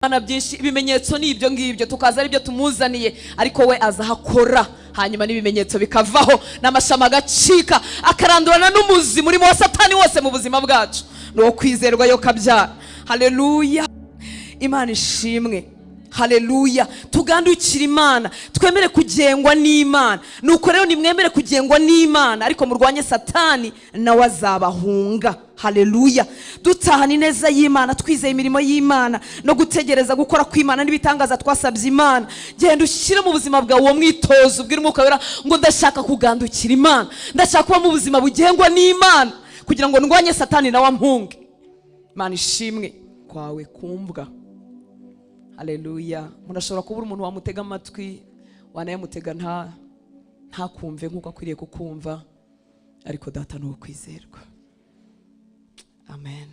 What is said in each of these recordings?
Ana byinshi ibimenyetso ni ibyo ngibyo tukaza ari byo tumuzaniye, ariko we azahakora hanyuma n'ibimenyetso bikavaho n'amashama agacika akarandurana n'umuzi muri wa Satani wose mu buzima bwacu no kwizerwa yo kabyara. Haleluya, Imana ishimwe. Haleluya, tugandukira Imana, twemere kugengwa n'Imana. Nuko rero nimwemere kugengwa n'Imana, ariko murwanye Satani nawe azabahunga. Haleluya, dutahana ineza y'Imana, twizeye imirimo y'Imana no gutegereza gukora kw'Imana n'ibitangaza twasabye Imana. Genda ushyire mu buzima bwawe uwo mwitozo, ubwira Umwuka Wera ngo ndashaka kugandukira Imana, ndashaka kuba mu buzima bugengwa n'Imana kugira ngo ndwanye Satani nawe ampunge. Imana ishimwe kwawe kumvwa. Haleluya, munashobora kubura umuntu wamutega amatwi, wanayamutega nta kumve nkuko akwiriye kukumva, ariko data no kwizerwa. Amen.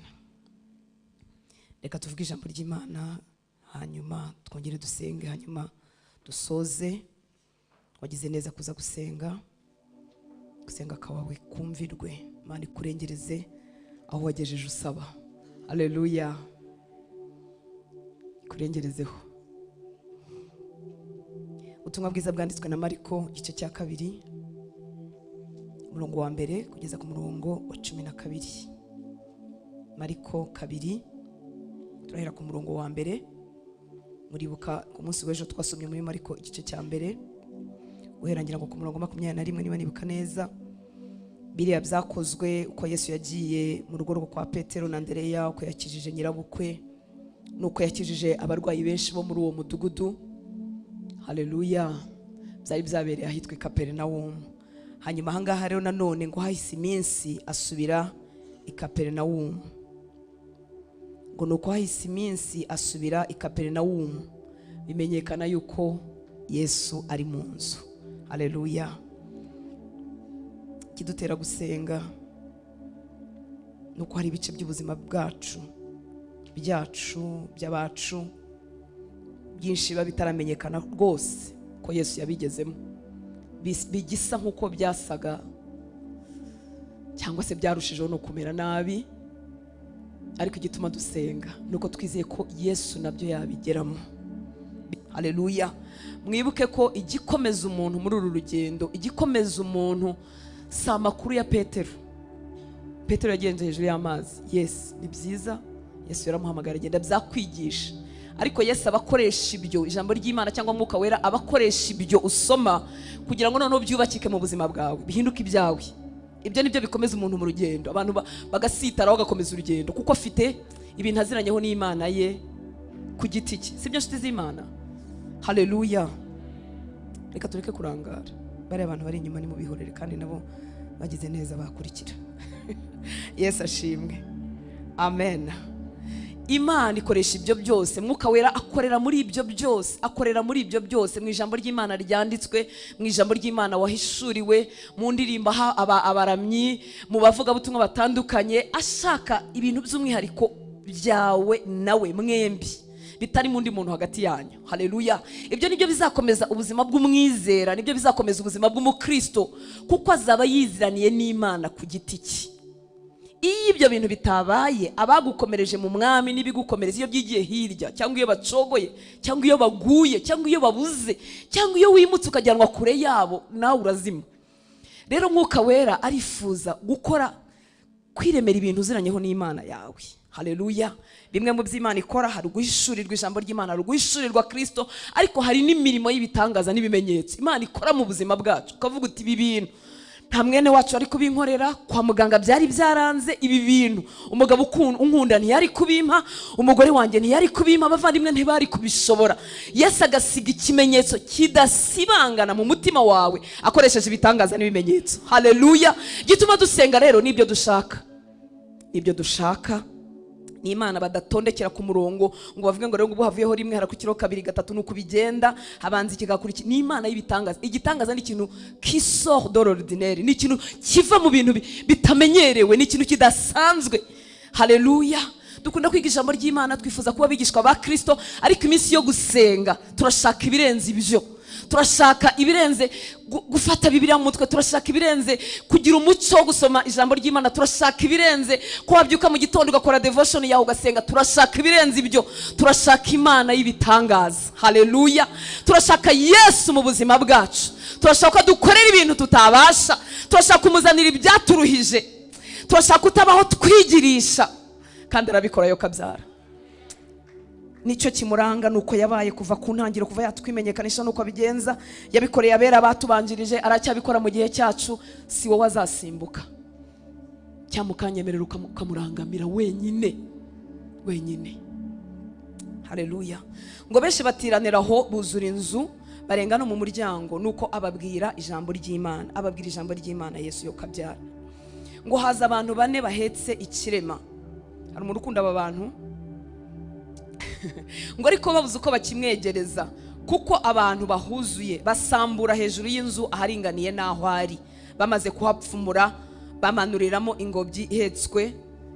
Reka tuvuge ijambo ry'Imana, hanyuma twongere dusenge, hanyuma dusoze. Wagize neza kuza gusenga kawawe kumvirwe, Imana ikurengereze aho wagejeje usaba. Haleluya, kurengerezeho. Ubutumwa bwiza bwanditswe na Mariko igice cya 2 umurongo wa 1 kugeza ku murongo wa 12. Mariko 2 turahera ku murongo wa 1. Muribuka ku munsi w'ejo twasomye muri Mariko igice cya 1 uherangira ngo ku murongo 21 niba nibuka neza. Biriya byakozwe uko Yesu yagiye mu rugo rwo kwa Petero na Andereya, uko yakijije nyirabukwe, nuko yakijije abarwayi benshi bo muri uwo mudugudu. Haleluya, byari byabereye ahitwa Kaperinawumu. Hanyuma ahangaha rero nanone ngo hahise iminsi asubira i Kaperinawumu. Ngo nuko hahise iminsi asubira i Kaperinawumu, bimenyekana yuko Yesu ari mu nzu. Haleluya, kidutera gusenga nuko hari ibice by'ubuzima bwacu by'abacu byinshi biba bitaramenyekana rwose ko Yesu yabigezemo, bigisa nkuko byasaga cyangwa se byarushijeho no kumera nabi, ariko igituma dusenga nuko twizeye ko Yesu nabyo yabigeramo. Haleluya, mwibuke ko igikomeza umuntu muri uru rugendo, igikomeza umuntu si amakuru ya Petero. Petero yagenze hejuru y'amazi, yes, ni byiza, Yesu yaramuhamagara agenda byakwigisha, ariko Yesu abakoresha ibyo ijambo ry'Imana cyangwa Mwuka Wera abakoresha ibyo usoma kugira ngo noneho byubakike mu buzima bwawe, bihinduke ibyawe. Ibyo nibyo bikomeza umuntu mu rugendo, abantu bagasitaraho bagakomeza urugendo kuko afite ibintu aziranyeho n'Imana ye ku giti cye. Sibyo nshuti z'Imana? Haleluya, reka tureke kurangara. Bari abantu bari inyuma ni mu bihorere kandi nabo bagize neza bakurikira. Yesu ashimwe. Amen. Imana ikoresha ibyo byose, Mwuka Wera akorera muri ibyo byose, akorera muri ibyo byose mu ijambo ry'Imana ryanditswe, mu ijambo ry'Imana wahishuriwe, mu ndirimbo abaramyi, mu bavuga butumwa batandukanye, ashaka ibintu by'umwihariko byawe nawe mwembi, bitari mu ndi muntu hagati yanyu. Haleluya, ibyo nibyo bizakomeza ubuzima bw'umwizera, nibyo bizakomeza ubuzima bw'umukristo, kuko azaba yiziraniye n'Imana ku giti cye. Iyo ibyo bintu bitabaye, abagukomereje mu mwami n'ibigukomereza iyo byigiye hirya, cyangwa iyo bacogoye, cyangwa iyo baguye, cyangwa iyo babuze, cyangwa iyo wimutse ukajyanwa kure yabo, nawe urazima. Rero Mwuka Wera arifuza gukora, kwiremera ibintu uziranyeho n'Imana yawe. Haleluya, bimwe mu by'Imana ikora, hari guhishurirwa ijambo ry'Imana, hari guhishurirwa Kristo, ariko hari n'imirimo y'ibitangaza n'ibimenyetso Imana ikora mu buzima bwacu. Ukavuga uti ibi bintu nta mwene wacu ari kubinkorera, kwa muganga byari byaranze, ibi bintu umugabo unkunda ntiyari kubimpa, umugore wanjye ntiyari kubimpa, abavandimwe ntibari kubishobora. Yesu agasiga ikimenyetso kidasibangana mu mutima wawe akoresheje ibitangaza n'ibimenyetso. Haleluya, gituma dusenga rero nibyo dushaka, ibyo dushaka ni Imana badatondekera ku murongo ngo bavuge ngo rero ngo havuyeho rimwe harakukiraho 2 3 nuko bigenda habanza ikigakurikira. Ni Imana y'ibitangaza. Igitangaza ni ikintu qui sort de l'ordinaire, ni ikintu kiva mu bintu bitamenyerewe, ni ikintu kidasanzwe. Haleluya, dukunda kwiga ijambo ry'Imana, twifuza kuba bigishwa ba Kristo, ariko iminsi yo gusenga turashaka ibirenze ibyo. turashaka ibirenze gufata Bibiliya mu mutwe, turashaka ibirenze kugira umuco wo gusoma ijambo ry'Imana, turashaka ibirenze ko wabyuka mu gitondo ugakora devotion yawe ugasenga, turashaka ibirenze ibyo, turashaka Imana y'ibitangaza. Haleluya. Turashaka Yesu mu buzima bwacu, turashaka dukorera ibintu tutabasha, turashaka kumuzanira ibyaturuhije, turashaka kutabaho twigirisha kandi arabikora yo kabyara. Nicyo kimuranga, nuko yabaye kuva ku ntangiro, kuva yatwimenyekanisha nuko abigenza, yabikoreye abera batubanjirije, aracyabikora mu gihe cyacu. Si wowe azasimbuka cyangwa ukanyemerera ukamurangamira wenyine. Haleluya. Ngo benshi batiranira aho buzura inzu, barenga no mu muryango, nuko ababwira ijambo ry'Imana, ababwira ijambo ry'Imana Yesu yo kabyara. Ngo haza abantu 4 bahetse ikirema. Hari umuntu ukunda aba bantu ngo ariko babuze uko bakimwegereza, kuko abantu bahuzuye, basambura hejuru y'inzu aharinganiye naho ari, bamaze kuhapfumura bamanuriramo ingobyi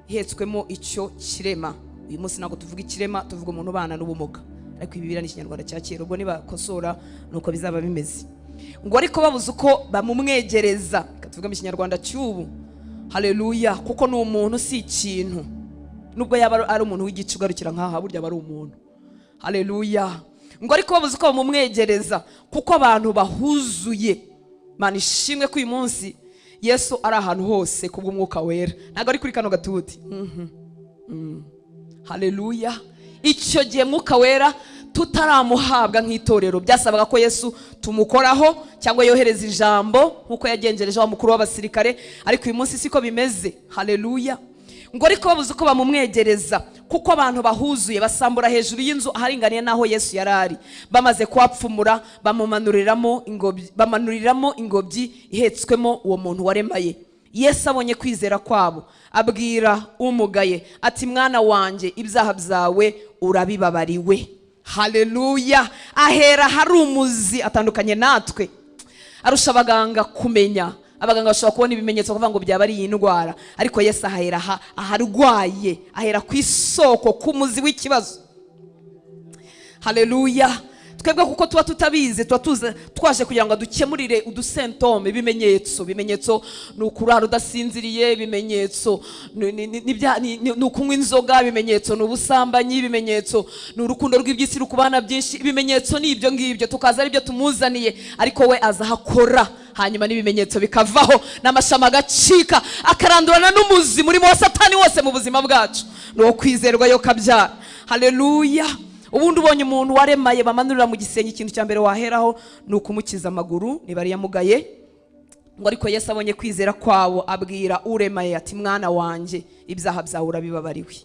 ihetswemo icyo kirema. Uyu munsi ntabwo tuvuga ikirema, tuvuga umuntu ubana n'ubumuga, ariko Bibiliya ni Ikinyarwanda cya kera, ubwo nibakosora nuko bizaba bimeze. Ngo ariko babuze uko bamumwegereza, tuvuga mu Kinyarwanda cy'ubu. Haleluya. Kuko ni umuntu, si ikintu, nubwo yaba ari umuntu w'igice ugarukira nkaha, burya bari umuntu. Haleluya. Ngo ariko babuze uko bamumwegereza, kuko abantu bahuzuye. Mana ishimwe ko uyu munsi Yesu ari ahantu hose kubw'umwuka wera, ntabwo ari kuri kano gatuti. Haleluya. Icyo gihe mwuka wera tutaramuhabwa nk'itorero, byasabaga ko Yesu tumukoraho cyangwa yohereza ijambo nkuko yagenjereje wa mukuru w'abasirikare, ariko uyu munsi siko bimeze. Haleluya. Ngo ariko babuze uko bamumwegereza, kuko abantu bahuzuye, basambura hejuru y'inzu aharinganiye naho Yesu yarari, bamaze kuhapfumura bamanuriramo ingobyi ihetswemo uwo muntu waremaye. Yesu abonye kwizera kwabo, abwira umugaye ati, mwana wanjye, ibyaha byawe urabibabariwe. Haleluya. Ahera hari umuzi atandukanye natwe, arusha abaganga kumenya. Abaganga bashobora kubona ibimenyetso kuvuga ngo byaba ari iyi ndwara, ariko Yesu ahera aharwaye, ahera ku isoko, ku muzi w'ikibazo. Haleluya. Twebwe kuko tuba tutabizi, twaje kugira ngo dukemurire udusentome, ibimenyetso ni ukurara udasinziriye, ibimenyetso ni ukunywa inzoga, ibimenyetso ni ubusambanyi, ibimenyetso ni urukundo rw'iby'isi rukubana byinshi, ibimenyetso ni ibyo ngibyo, tukaza ari byo tumuzaniye, ariko we azahakora, hanyuma n'ibimenyetso bikavaho, n'amashami agacika, akarandurana n'umuzi murimo wa Satani wose mu buzima bwacu. Ni uwo kwizerwa yo kabyara. Haleluya. Ubundi ubonye umuntu waremaye bamanurira mu gisenge, ikintu cya mbere waheraho ni ukumukiza amaguru, niba ari yamugaye. Ngo ariko Yesu abonye kwizera kwabo, abwira uremaye ati, mwana wanjye, ibyaha byawe urabibabariwe.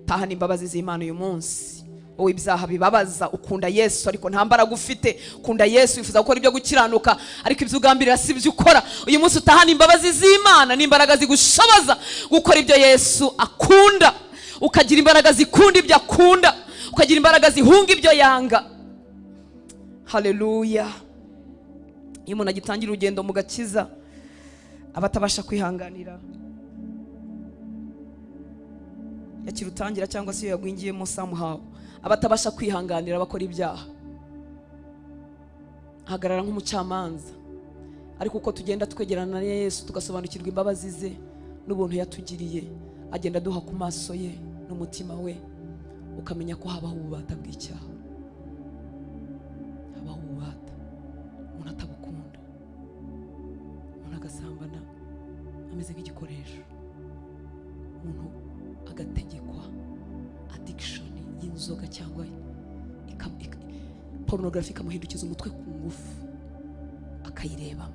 Tahana imbabazi z'Imana uyu munsi. Wowe ibyaha bibabaza, ukunda Yesu ariko nta mbaraga ufite, ukunda Yesu wifuza gukora ibyo gukiranuka, ariko ibyo ugambirira si byo ukora. Uyu munsi utahana imbabazi z'Imana n'imbaraga zigushoboza gukora ibyo Yesu akunda, ukagira imbaraga zikunda ibyo akunda, ukagira imbaraga zihunga ibyo yanga. Haleluya. Iyo umuntu agitangira urugendo mu gakiza, abatabasha kwihanganira yakirutangira, cyangwa se iyo yagwingiyemo samuhawe, abatabasha kwihanganira bakora ibyaha, hagarara nk'umucamanza. Ariko uko tugenda twegerana na Yesu, tugasobanukirwa imbabazi ze n'ubuntu yatugiriye, agenda duha ku maso ye n'umutima we, ukamenya ko habaho ububata bw'icyaha, habaho ububata. Umuntu atabukunda, umuntu agasambana ameze nk'igikoresho, umuntu agategekwa addiction y'inzoga cyangwa pornography, ikamuhindukiza umutwe ku ngufu, akayireba,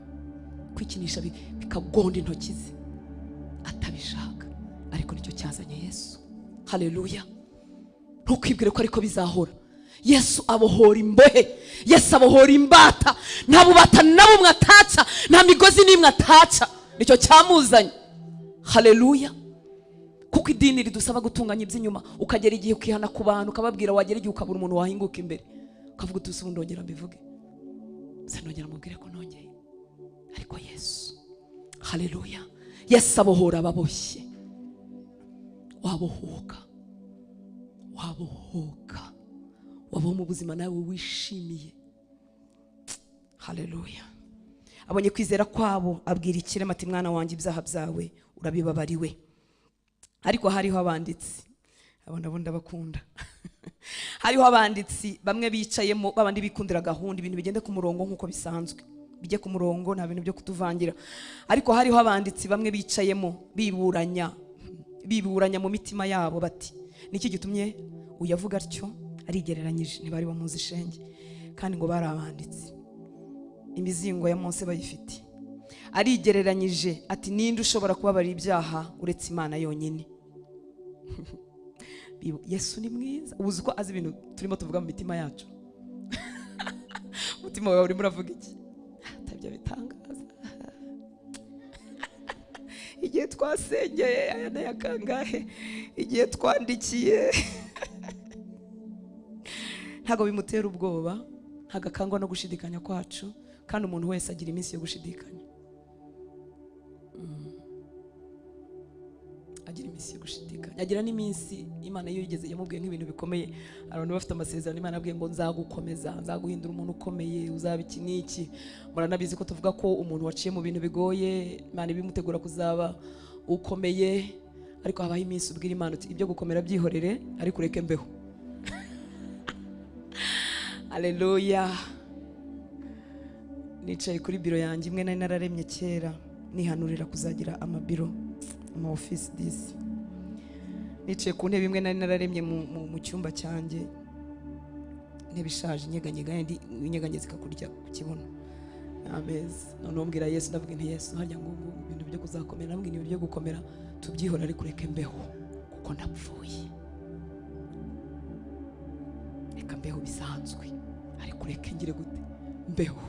kwikinisha bikagonda intoki ze atabishaka, ariko nicyo cyazanye Yesu. Haleluya. Ntukibwire ko ariko bizahora. Yesu abohora imbohe, Yesu abohora imbata, nta bubata na bumwe ataca, nta migozi n'imwe ataca, nicyo cyamuzanye. Haleluya. Kuko idini ridusaba gutunganya iby'inyuma, ukagera igihe ukihana ku bantu, ukababwira, wagera igihe ukabura umuntu wahinguka imbere, ukavuga uti ubu ndongera mbivuge, sinongera mubwire ko nongeye. Ariko Yesu, haleluya, Yesu abohora ababoshye. Wabohoka, wabaho mu buzima nawe wishimiye. Haleluya. Abonye kwizera kwabo abwira ikirema ati mwana wanjye ibyaha byawe urabibabariwe. Ariko hariho abanditsi, abandi bakunda hariho abanditsi bamwe bicayemo babandi bikundira gahunda ibintu bigende ku murongo nkuko bisanzwe, bijye ku murongo nta bintu byo kutuvangira. Ariko hariho abanditsi bamwe bicayemo biburanya mu mitima yabo bati niki gitumye uyavuga atyo, arigereranyije, ntibari bamuzi ishenge kandi ngo bari abanditsi, imizingo ya Mose bayifite. Arigereranyije ati ninde ushobora kubabarira ibyaha uretse Imana yonyine. Yesu ni mwiza. Ubuzi ko azi ibintu turimo tuvuga mu mitima yacu. Mutima wawe urimo uravuga iki? Atabyo bitangaza. Igihe twasengeye aya na yakangahe, igihe twandikiye ntago bimutera ubwoba, hagakangwa no gushidikanya kwacu, kandi umuntu wese agira iminsi yo gushidikanya. Agira iminsi yo gushidikanya, agira n'iminsi Imana iyo yigeze yamubwiye nk'ibintu bikomeye. Abantu bafite amasezerano Imana yabwiye ngo nzagukomeza, nzaguhindura umuntu ukomeye, uzaba iki n'iki. Muranabizi ko tuvuga ko umuntu waciye mu bintu bigoye Imana ibimutegura kuzaba ukomeye, ariko habaho iminsi ubwira Imana uti ibyo gukomera byihorere ariko ureke mbeho. Haleluya. Nicaye kuri biro yanjye imwe nari nararemye kera nihanurira kuzagira amabiro, ama office this. Nicaye ku ntebe imwe nari nararemye mu cyumba cyanjye, intebe ishaje inyeganyega ndi inyeganyeza ikakurya ku kibuno. Ameza. None umbwira Yesu, ndavuga nti Yesu harya ngo ibintu byo kuzakomera, nambwira ibintu byo gukomera tubyihora ariko ureke mbeho kuko ndapfuye. Reka mbeho bisanzwe ariko ureke ngire gute mbeho.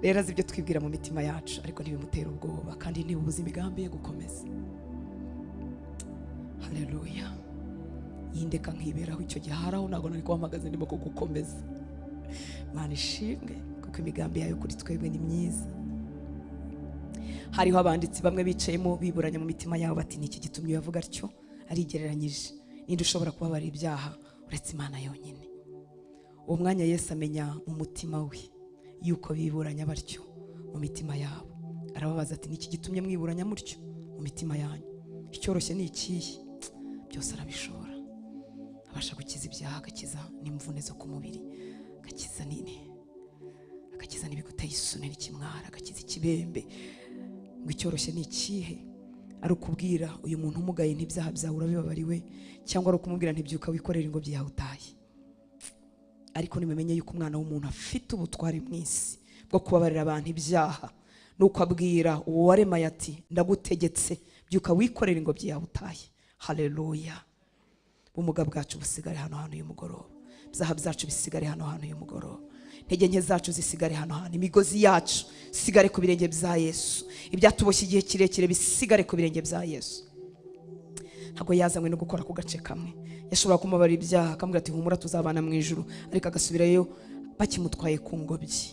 Rero azi ibyo twibwira mu mitima yacu ariko ntibimutera ubwoba kandi ntibubuze imigambi yo gukomeza. Haleluya. Yindeka nkiberaho icyo gihe haraho ntago nari kuhamagaza ndimo kugukomeza. Imana ishimwe kuko imigambi yayo kuri twebwe ni myiza. Hariho abanditsi bamwe bicayemo biburanya mu mitima yabo bati niki gitumye yavuga atyo, arigereranyije, ninde ushobora kubabarira ibyaha uretse Imana yonyine. Uwo mwanya Yesu amenya umutima we yuko biburanya batyo mu mitima yabo. Arababaza ati niki gitumye mwiburanya mutyo mu mitima yanyu? Icyoroshye ni ikihe? Byose arabishobora. Abasha gukiza ibyaha, agakiza n'imvune zo ku mubiri, agakiza n'ibiguteye isoni n'ikimwara, agakiza ikibembe. Ngo icyoroshye ni ikihe? Ari ukubwira uyu muntu umugaye ntibyaha byawe urabibabariwe, cyangwa ari ukumubwira ntibyuka wikorera ingobyi yawe utahe. Ariko nimumenye yuko umwana w'umuntu afite ubutware mu isi bwo kubabarira abantu ibyaha. Nuko abwira uwo waremaye ati ndagutegetse byuka wikorera ingobyi yawe utahe. Haleluya. Ubumuga bwacu busigare hano uyu mugoroba, ibyaha byacu bisigare hano uyu mugoroba, intege nke zacu zisigare hano, imigozi yacu sigare ku birenge bya Yesu, ibyatuboshye igihe kirekire bisigare ku birenge bya Yesu. Ntabwo yazanywe no gukora ku gace kamwe. Yashobora kumubarira ibyaha akamubwira ati humura tuzabana mu ijuru, ariko agasubirayo bakimutwaye ku ngobyi.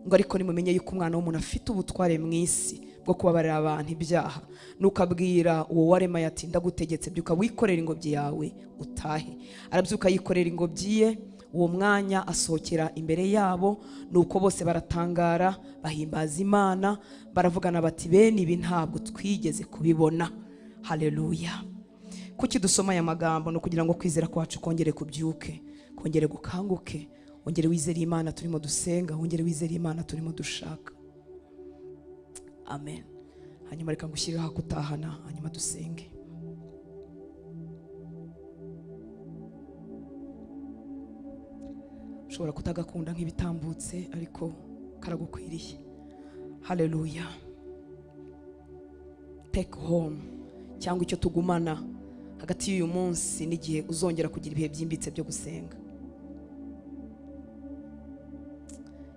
Ngo ariko nimumenye yuko umwana w'umuntu afite ubutware mu isi bwo kubabarira abantu ibyaha. Nuko abwira uwo waremaye ati ndagutegetse byuka wikorera ingobyi yawe utahe. Arabyuka yikorera ingobyi ye. Uwo mwanya asohokera imbere yabo, nuko bose baratangara bahimbaza Imana, baravugana bati bene ibi ntabwo twigeze kubibona. Haleluya. Kuki dusoma aya magambo? No kugira ngo kwizera kwacu kongere kubyuke, kongere gukanguke, wongere wizere Imana turimo dusenga, wongere wizere Imana turimo dushaka. Amen. Hanyuma reka ngushyirireho kutahana, hanyuma dusenge. Ushobora kutagakunda nk'ibitambutse ariko karagukwiriye. Haleluya. Take home, cyangwa icyo tugumana hagati y'uyu munsi n'igihe uzongera kugira ibihe byimbitse byo gusenga.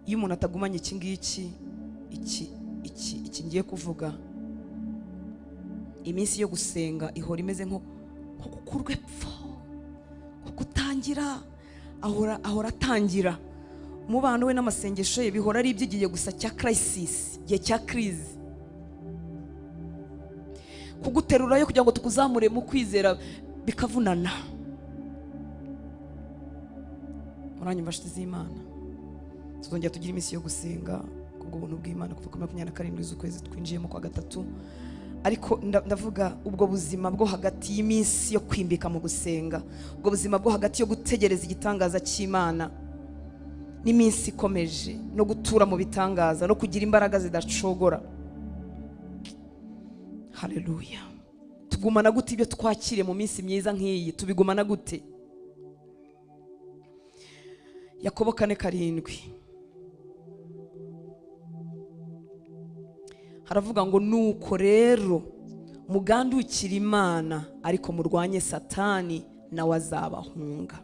Iyo umuntu atagumanye iki ngiki ngiye kuvuga, iminsi yo gusenga ihora imeze nko gukurwa epfo, nko gutangira, ahora atangira. Umubano we n'amasengesho ye bihora ari ibyigiye gusa cya crisis, gihe cya crise. Kuguterurayo kugira ngo tukuzamure mu kwizera bikavunana. Muranyumva nshuti z'Imana? tuzongera tugira iminsi yo gusenga kubw'ubuntu bw'Imana kuva kuri 27 z'ukwezi twinjiyemo kwa gatatu. Ariko ndavuga ubwo buzima bwo hagati y'iminsi yo kwimbika mu gusenga, ubwo buzima bwo hagati yo gutegereza igitangaza cy'Imana n'iminsi ikomeje no gutura mu bitangaza no kugira imbaraga zidacogora. Haleluya. Tugumana gute ibyo twakiriye mu minsi myiza nk'iyi? Tubigumana gute? Yakobo 4:7 haravuga ngo nuko rero mugandukira Imana ariko murwanye Satani nawe azabahunga.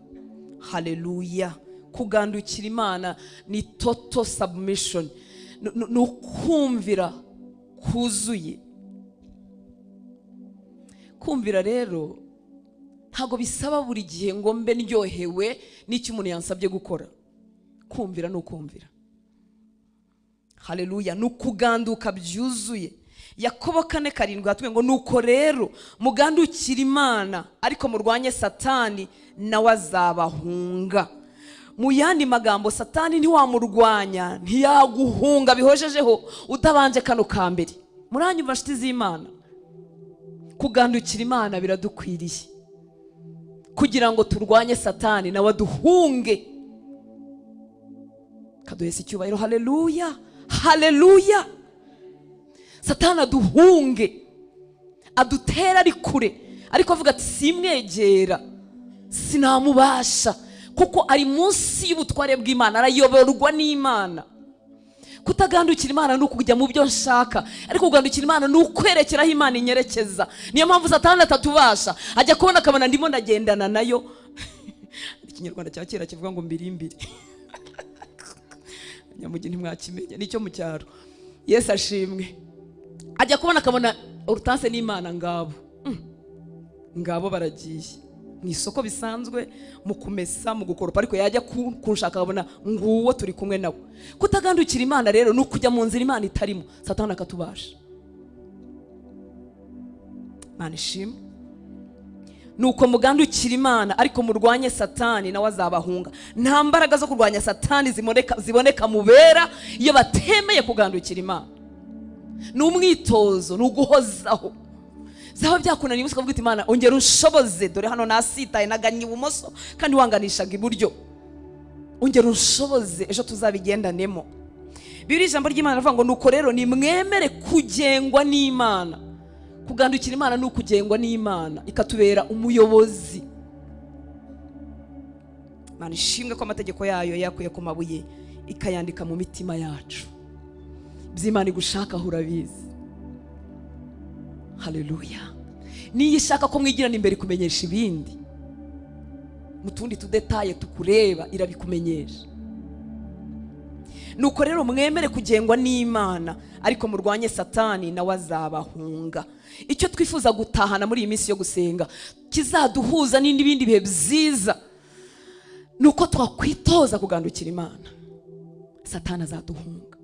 Haleluya. Kugandukira Imana ni total submission, no kumvira kuzuye. Kumvira rero ntago bisaba buri gihe ngo mbe ndyohewe n'icyo umuntu yansabye gukora. Kumvira no kumvira. Haleluya. Nukuganduka byuzuye. Yakobo 4:7 hatubwiye ngo nuko rero mugandukira Imana ariko murwanye Satani nawe azabahunga. Mu yandi magambo, Satani ntiwamurwanya ntiyaguhunga bihojejeho utabanje kano kambere. Muranyumva nshuti z'Imana? Kugandukira Imana biradukwiriye kugira ngo turwanye Satani nawe aduhunge. Kaduhese icyubahiro. Haleluya. Haleluya. Satani aduhunge, adutera ari kure, ariko avuga ati simwegera, sinamubasha, kuko ari munsi y'ubutware bw'Imana, arayoborwa n'Imana. Kutagandukira Imana ni ukujya mu byo nshaka, ariko kugandukira Imana ni ukwerekeraho Imana inyerekeza. Niyo mpamvu Satani atatubasha, ajya kubona akabona ndimo ndagendana nayo. Ikinyarwanda cya kera kivuga ngo mbirimbiri. Nyamugi ntimwakimenya, nicyo mu cyaro. Yesu ashimwe. Ajya kubona akabona Hortense n'Imana ngabo baragiye mu isoko bisanzwe mu kumesa mu gukoropa, ariko yajya kunshaka akabona nguwo turi kumwe nawe. Kutagandukira Imana rero ni ukujya mu nzira Imana itarimo, Satani akatubasha. Imana ishimwe. Nuko mugandukira Imana ariko murwanye Satani nawe azabahunga. Nta mbaraga zo kurwanya Satani ziboneka mubera iyo batemeye kugandukira Imana. Ni umwitozo, ni uguhozaho. Zaba byakunaniye umusika bwite Imana ongera unshoboze, dore hano nasitaye naganye ibumoso kandi wanganishaga iburyo. Ongera unshoboze, ejo tuzabigendanemo. Bibiri ijambo ry'Imana rivuga ngo nuko rero ni mwemere kugengwa n'Imana. Kugandukira Imana ni ukugengwa n'Imana ikatubera umuyobozi. Imana ishimwe ko amategeko yayo yakuye ku mabuye ikayandika mu mitima yacu. By'Imana igushaka urabizi. Haleluya. Niyo ishaka ko mwigirana imbere kumenyesha ibindi, mu tundi tudetaye tukureba irabikumenyesha. Nuko rero mwemere kugengwa n'Imana ariko murwanye Satani nawe azabahunga. Icyo twifuza gutahana muri iyi minsi yo gusenga kizaduhuza n'ibindi bihe byiza, nuko twakwitoza kugandukira Imana. Satani azaduhunga,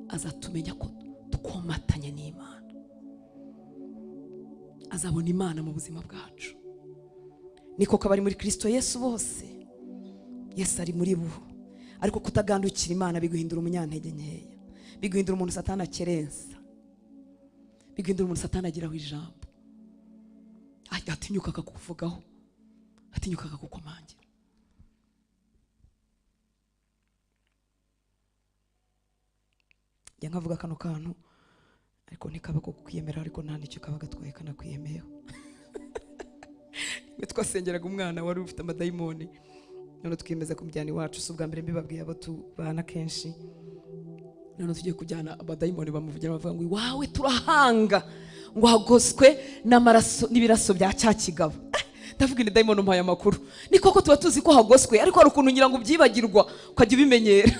azatumenya ko dukomatanye n'Imana, azabona Imana mu buzima bwacu. Niko kabari muri Kristo Yesu bose, Yesu ari muri bo. Ariko kutagandukira Imana biguhindura umunyantege nkeya, biguhindura umuntu Satani akerensa, biguhindura umuntu Satani agiraho ijambo, atinyuka akakuvugaho, atinyuka akakukomangira. Nkavuga kano kantu ariko nikaba ko kwiyemera, ariko nta nicyo kaba gatwaye kana kwiyemeyeho. Twasengeraga umwana wari ufite amadayimoni, none twiyemeza kumujyana iwacu. Si ubwa mbere mbibabwiye abo tubana kenshi. None tugiye kujyana abadayimoni bamuvugira bavuga ngo iwawe turahanga ngo hagoswe n'amaraso n'ibiraso bya cya kigabo. Ndavuga ni dayimoni umpaye amakuru. Ni koko tuba tuzi ko hagoswe, ariko hari ukuntu ngira ngo byibagirwa ukajya ubimenyera.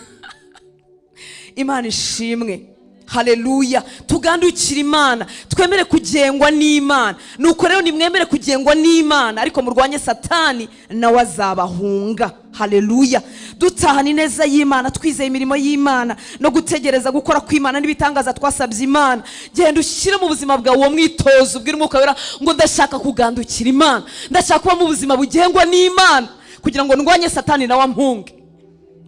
Imana ishimwe. Haleluya. Tugandukira Imana, twemere kugengwa n'Imana. Nuko rero nimwemere kugengwa n'Imana, ariko murwanye Satani nawe azabahunga. Haleluya. Dutahana ineza y'Imana, twizeye imirimo y'Imana no gutegereza gukora kw'Imana n'ibitangaza twasabye Imana. Genda ushyire mu buzima bwawe uwo mwitozo, ubwire Umwuka Wera ngo ndashaka kugandukira Imana, ndashaka kuba mu buzima bugengwa n'Imana kugira ngo ndwanye Satani nawe ampunge.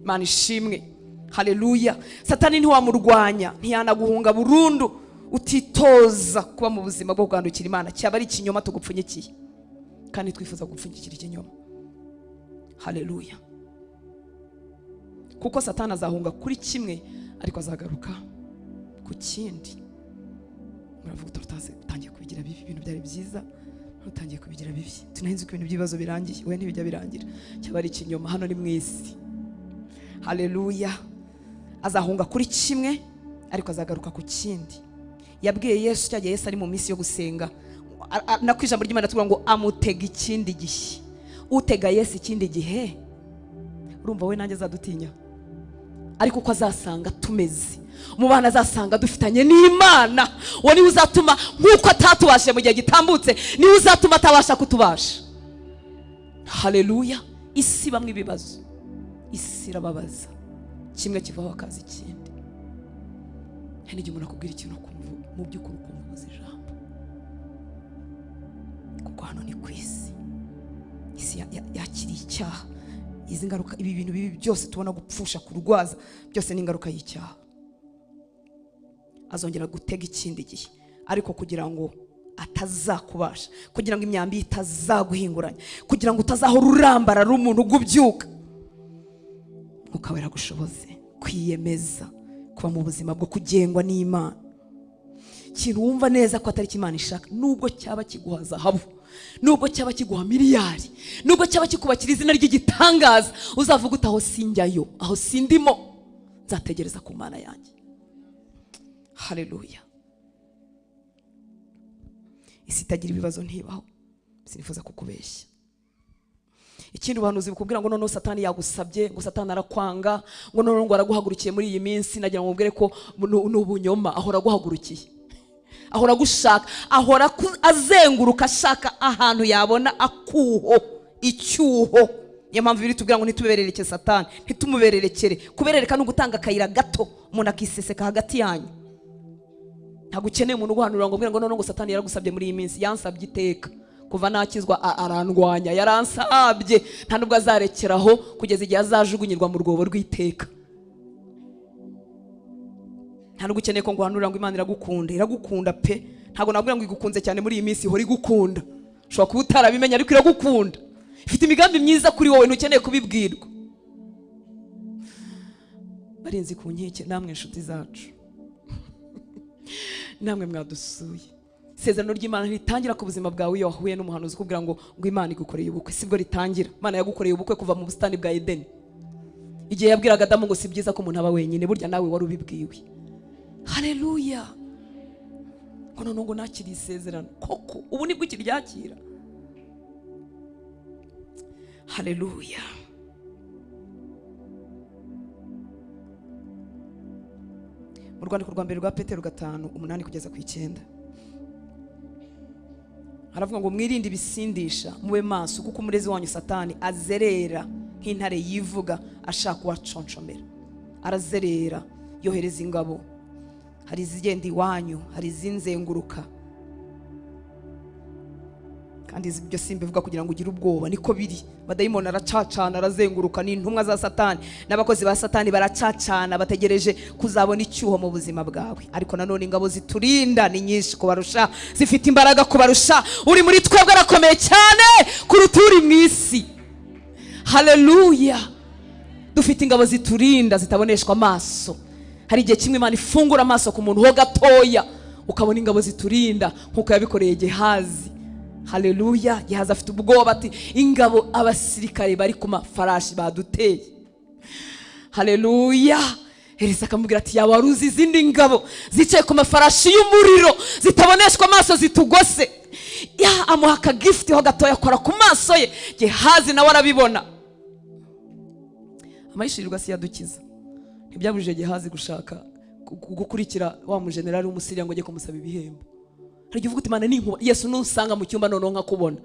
Imana ishimwe. Haleluya. Satani ntiwamurwanya, ntiyanaguhunga burundu utitoza kuba mu buzima bwo kugandukira Imana. Cyaba ari ikinyoma tugupfunyikiye, kandi twifuza gupfunyikira ikinyoma. Haleluya. Kuko Satani azahunga kuri kimwe, ariko azagaruka ku kindi. Muravuga tutatangiye kubigira bibi, ibintu byari byiza ntutangiye kubigira bibi. Tunahinze ko ibintu by'ibibazo birangiye, we ntibijya birangira. Cyaba ari ikinyoma, hano ni mwisi. Haleluya. Azahunga kuri kimwe, ariko azagaruka ku kindi. Yabwiye Yesu cyagiye Yesu ari mu minsi yo gusenga, nako ijambo ry'Imana tuvuga ngo amutega ikindi gihe. Utega Yesu ikindi gihe, urumva we nanjye azadutinya, ariko uko azasanga tumeze, umubano azasanga dufitanye n'Imana, uwo niwe uzatuma nk'uko atatubashe mu gihe gitambutse, niwe uzatuma atabasha kutubasha. Haleluya. Isi bamwe ibibazo, isi irababaza, kimwe kivaho akazi ikindi. Hari igihe umuntu akubwira ikintu ukumva mu by'ukuri ukumva ubuze ijambo, kuko hano ni ku isi. Isi yakiriye icyaha. Izi ngaruka, ibi bintu bibi byose tubona, gupfusha, kurwaza, byose ni ingaruka y'icyaha. Azongera gutega ikindi gihe, ariko kugira ngo atazakubasha, kugira ngo imyambi itazaguhinguranya, kugira ngo utazahora urambara ari umuntu ugubyuka. Umwuka Wera gushoboze kwiyemeza kuba mu buzima bwo kugengwa n'Imana. Ikintu wumva neza ko atari Imana ishaka, nubwo cyaba kiguha zahabu, nubwo cyaba kiguha miliyari, nubwo cyaba kikubakira izina ry'igitangaza, uzavuga uti aho sinjyayo, aho sindimo, nzategereza ku Mana yanjye. Haleluya. Isi itagira ibibazo ntibaho, sinifuza kukubeshya. Ikindi ubuhanuzi bukubwira ngo noneho Satani yagusabye, ngo Satani arakwanga, ngo noneho ngo araguhagurukiye muri iyi minsi. Nagira ngo mubwire ko n'ubunyoma. Ahora aguhagurukiye, ahora gushaka, ahora azenguruka ashaka ahantu yabona akuho, icyuho. Niyo mpamvu biri tubwira ngo ntitubererekere Satani, ntitumubererekere. Kuberereka no gutanga akayira gato, umuntu akiseseka hagati yanyu. Ntabwo ukeneye umuntu uguhanurira ngo mbwira ngo noneho ngo Satani yaragusabye muri iyi minsi. Yansabye iteka kuva nakizwa, arandwanya, yaransabye, nta nubwo azarekeraho kugeza igihe azajugunyirwa mu rwobo rw'iteka. Nta nubwo ukeneye ko nguhanurira ngo Imana iragukunda. Iragukunda pe. Ntabwo nabwira ngo igukunze cyane muri iyi minsi, ihora igukunda. Ushobora kuba utarabimenya, ariko iragukunda. Ifite imigambi myiza kuri wowe, ntukeneye kubibwirwa. Barinzi ku nkeke, namwe inshuti zacu, namwe mwadusuye. Isezerano ry'Imana ritangira ku buzima bwawe iyo wahuye n'umuhanuzi ukubwira ngo Imana igukoreye ubukwe. Sibwo ritangira. Imana yagukoreye ubukwe kuva mu busitani bwa Edeni, igihe yabwiraga Adamu ngo si byiza ko umuntu aba wenyine. Burya nawe wari ubibwiwe. Haleluya. Ngo none ngo nakiri isezerano koko, ubu nibwo kiryakira. Haleluya. Mu rwandiko rwa mbere rwa Petero 5:8 kugeza ku 9 haravuga ngo mwirinde ibisindisha, mube maso, kuko umurezi wanyu Satani azerera nk'intare yivuga ashaka uwaconshomera. Arazerera, yohereza ingabo, hari izigenda iwanyu, hari izinzenguruka, kandi ibyo simbivuga kugira ngo ugire ubwoba. Niko biri. Badayimoni aracacana, arazenguruka. Ni intumwa za Satani n'abakozi ba Satani baracacana, bategereje kuzabona icyuho mu buzima bwawe. Ariko nanone ingabo ziturinda ni nyinshi kubarusha, zifite imbaraga kubarusha. Uri muri twebwe arakomeye cyane kuruta uri mu isi. Haleluya. Dufite ingabo ziturinda zitaboneshwa amaso. Hari igihe kimwe Imana ifungura amaso ku muntu ho gatoya, ukabona ingabo ziturinda nkuko yabikoreye Gehazi. Haleluya. Gehazi afite ubwoba ati ingabo, abasirikare bari ku mafarashi baduteye. Haleluya. Elisa akamubwira ati yaba waruzi izindi ngabo zicaye ku mafarashi y'umuriro zitaboneshwa amaso zitugose. Ya amuha akagifuti ho gatoya akora ku maso ye. Gehazi nawe arabibona. Amayishirirwa si yadukiza. Ntibyabujije Gehazi gushaka gukurikira wa mujenerali w'umusiriya ngo ajye kumusaba ibihembo. Hari igihe uvuga uti Imana ninkuba, Yesu nusanga mu cyumba noneho nkakubona.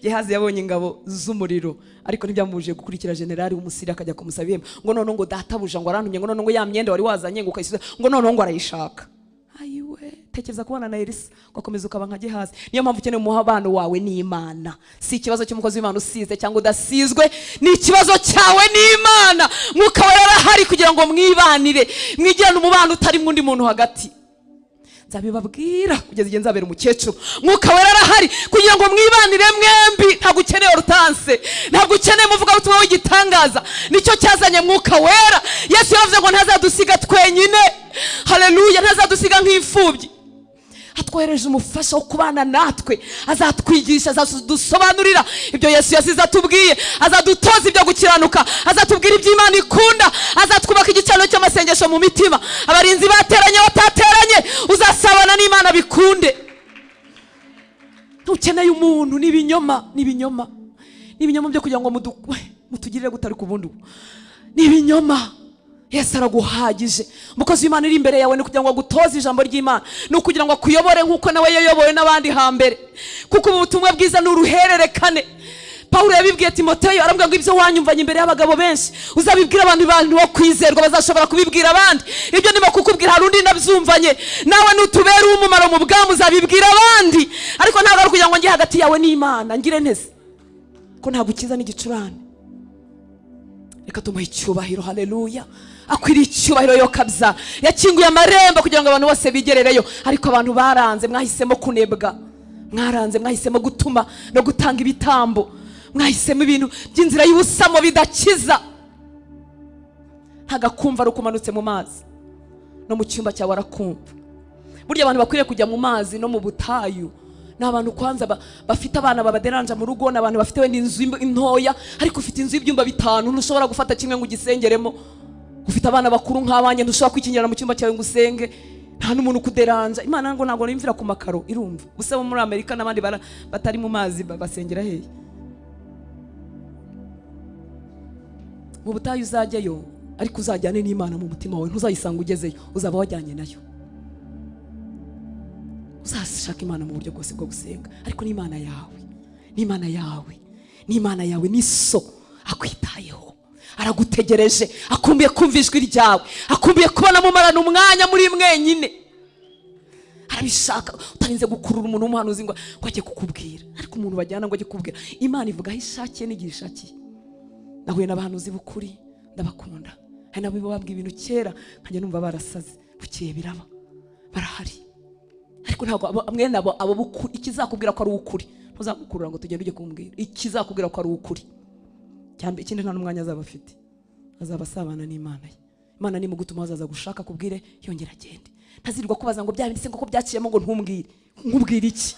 Gehazi yabonye ingabo z'umuriro ariko ntibyamubujije gukurikira generali w'umusiriya akajya kumusaba ibihembo. Ngo noneho ngo databuja ngo arantumye, ngo noneho ngo ya myenda wari wazanye ngo ukayisubiza, ngo noneho ngo arayishaka. Ayiwe, tekereza kubana na Elisa ugakomeza ukaba nka Gehazi. Niyo mpamvu ukeneye umubano wawe n'Imana. Si ikibazo cy'umukozi w'Imana usize cyangwa udasizwe, ni ikibazo cyawe n'Imana. Mwuka Wera arahari kugira ngo mwibanire, mwigirane umubano utarimo undi muntu hagati. Nzabibabwira kugeza igihe nzabera umukecuru. Mwuka Wera arahari kugira ngo mwibanire mwembi. Ntabwo ukeneye urutanse, ntabwo ukeneye muvuga ubutumwa w'igitangaza. Nicyo cyazanye Mwuka Wera. Yesu yavuze ngo ntazadusiga twenyine. Haleluya, ntazadusiga nk'imfubyi. Atwohereje umufasha wo kubana natwe, azatwigisha, azadusobanurira ibyo Yesu yasize atubwiye, azadutoza ibyo gukiranuka, azatubwira ibyo Imana ikunda, azatwubaka igicaniro cy'amasengesho mu mitima. Abarinzi bateranye batateranye, uzasabana n'Imana bikunde. Ntukeneye umuntu n'ibinyoma, n'ibinyoma byo kugira ngo mutugirire gutari kubundu. N'ibinyoma. Yesu araguhagije. Umukozi w'Imana iri imbere yawe ni kugira ngo agutoze ijambo ry'Imana, ni ukugira ngo akuyobore nk'uko nawe yayobowe n'abandi hambere, kuko ubu butumwa bwiza ni uruhererekane. Pawulo yabibwiye Timoteyo, arambwira ngo ibyo wanyumvanye imbere y'abagabo benshi uzabibwira abantu bo kwizerwa, bazashobora kubibwira abandi. Ibyo ndimo kukubwira hari undi nabyumvanye, nawe nutubera umumaro mu bwami uzabibwira abandi. Ariko ntabwo ari kugira ngo njye hagati yawe n'Imana ngire ntese, ko ntabwo ukiza n'igicurane. Reka tumuhe icyubahiro. Haleluya, akwiriye icyubahiro yo kabza. Yakinguye amarembo kugira ngo abantu bose bigerereyo, ariko abantu baranze. Mwahisemo kunebwa, mwahisemo gutuma no gutanga ibitambo, mwahisemo ibintu by'inzira y'ubusamo bidakiza. Ntagakumva rukumanutse mu mazi no mu cyumba cyawe arakumva. Burya abantu bakwiriye kujya mu mazi no mu butayu n'abantu kwanza bafite abana babaderanja mu rugo, n'abantu bafite wenda inzu intoya, ariko ufite inzu y'ibyumba 5 ntushobora gufata kimwe ngo ugisengeremo. Ufite abana bakuru nk'abanye, ntushobora kwikingirana mu cyumba cyawe ngo usenge, nta n'umuntu kuderanja. Imana ngo ntabwo nimvira ku makaro irumva. Gusa bo muri Amerika n'abandi batari mu mazi basengera hehe? Mu butayu uzajyayo, ariko uzajyane n'Imana mu mutima wawe, ntuzayisanga ugezeyo, uzaba wajyanye nayo. Uzashaka Imana mu buryo bwose bwo gusenga, ariko n'Imana yawe, n'Imana yawe ni so akwitayeho, aragutegereje, akumbuye kumva ijwi ryawe, akumbuye kubona mumarana umwanya muri mwenyine. Arabishaka utarinze gukurura umuntu w'umuhanuzi ngo ajye kukubwira, ariko umuntu bajyana ngo ajye kukubwira. Imana ivuga aho ishakiye n'igihe ishakiye. Nahuye n'abahanuzi b'ukuri ndabakunda, hari nabo babwiye ibintu kera nkajya numva barasaze, bukeye biraba, barahari. Ariko ntabwo mwene abo bukuri, ikizakubwira ko ari ukuri ntuzagukurura ngo tugende ujye kumbwira. Ikizakubwira ko ari ukuri cyambe, ikindi nta n'umwanya azaba afite, azaba asabana n'Imana ye. Imana ni mugutuma azaza gushaka kubwire yongera agende, ntazirwa kubaza ngo byabindise ngo ko byaciyemo ngo ntumbwire. Nkubwira iki?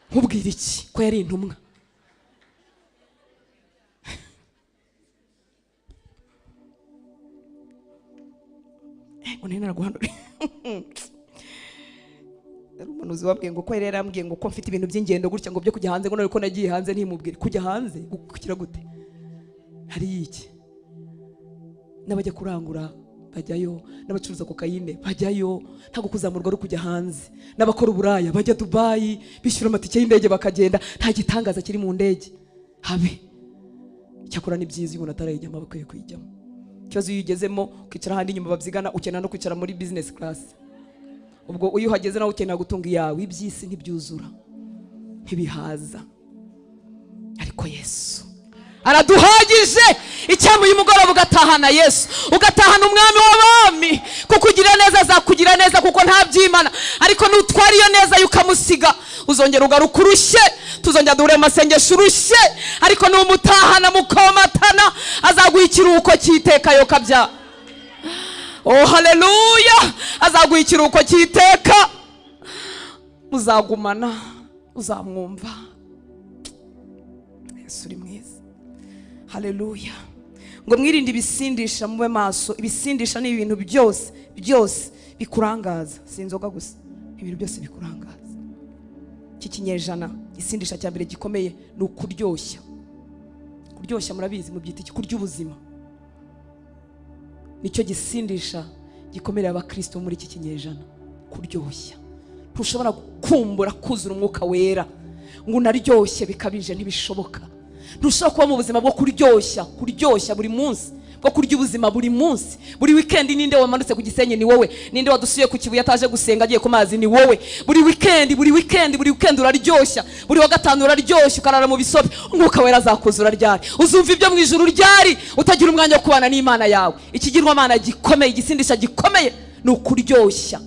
Nkubwira iki ko yari intumwa? Unena guhandura umuhanuzi wabwiye ngo ko yari yarambwiye ngo ko mfite ibintu by'ingendo gutya ngo byo kujya hanze, ngo none ko nagiye hanze ntimubwire. Kujya hanze gukira gute? Hari iki? N'abajya kurangura bajyayo, n'abacuruza kokayine bajyayo, ntabwo kuzamurwa ari kujya hanze. N'abakora uburaya bajya Dubai, bishyura amatike y'indege bakagenda, nta gitangaza kiri mu ndege habe. Cyakora ni byiza umuntu atarayijyamo bakwiye kuyijyamo. Ikibazo iyo ugezemo kwicara handi inyuma babyigana, ukenera no kwicara muri business class. Ubwo uyu uhageze nawe ukenera gutunga iyawe. Iby'isi ntibyuzura, ntibihaza, ariko Yesu araduhagije. Icyambu y'umugoroba ugatahana Yesu, ugatahana umwami w'abami. Kukugira neza azakugira neza kuko nta byimana, ariko nutwara iyo neza yukamusiga uzongera ugaruka urushye. Tuzongera duhure masengesho urushye, ariko numutahana mukomatana azaguha ikiruhuko cy'iteka yo kabya. Oh haleluya, azaguha ikiruhuko cy'iteka, uzagumana, uzamwumva. Yesu uri mwiza. Haleluya. Ngo mwirinde ibisindisha, mube maso. Ibisindisha ni ibintu byose bikurangaza, si inzoga gusa, ibintu byose bikurangaza. Iki kinyejana isindisha cya mbere gikomeye ni ukuryoshya. Kuryoshya murabizi mubyita iki? Kurya ubuzima. nicyo gisindisha gikomerera abakristo muri iki kinyejana, kuryoshya. Ntushobora kumbura kuzura umwuka wera ngo unaryoshye bikabije, ntibishoboka. Ntushobora kuba mu buzima bwo kuryoshya buri munsi, bwo kurya ubuzima buri munsi. Buri weekend ninde wamanutse ku Gisenyi? Ni wowe. Ninde wadusuye ku Kibuye ataje gusenga agiye ku mazi? Ni wowe. Buri weekend uraryoshya. Buri wa gatanu uraryoshya ukarara mu bisobe. Umwuka wera azakuzura ryari? Uzumva ibyo mu ijuru ryari utagira umwanya wo kubana n'Imana yawe? Ikigirwa Imana gikomeye, igisindisha gikomeye ni ukuryoshya.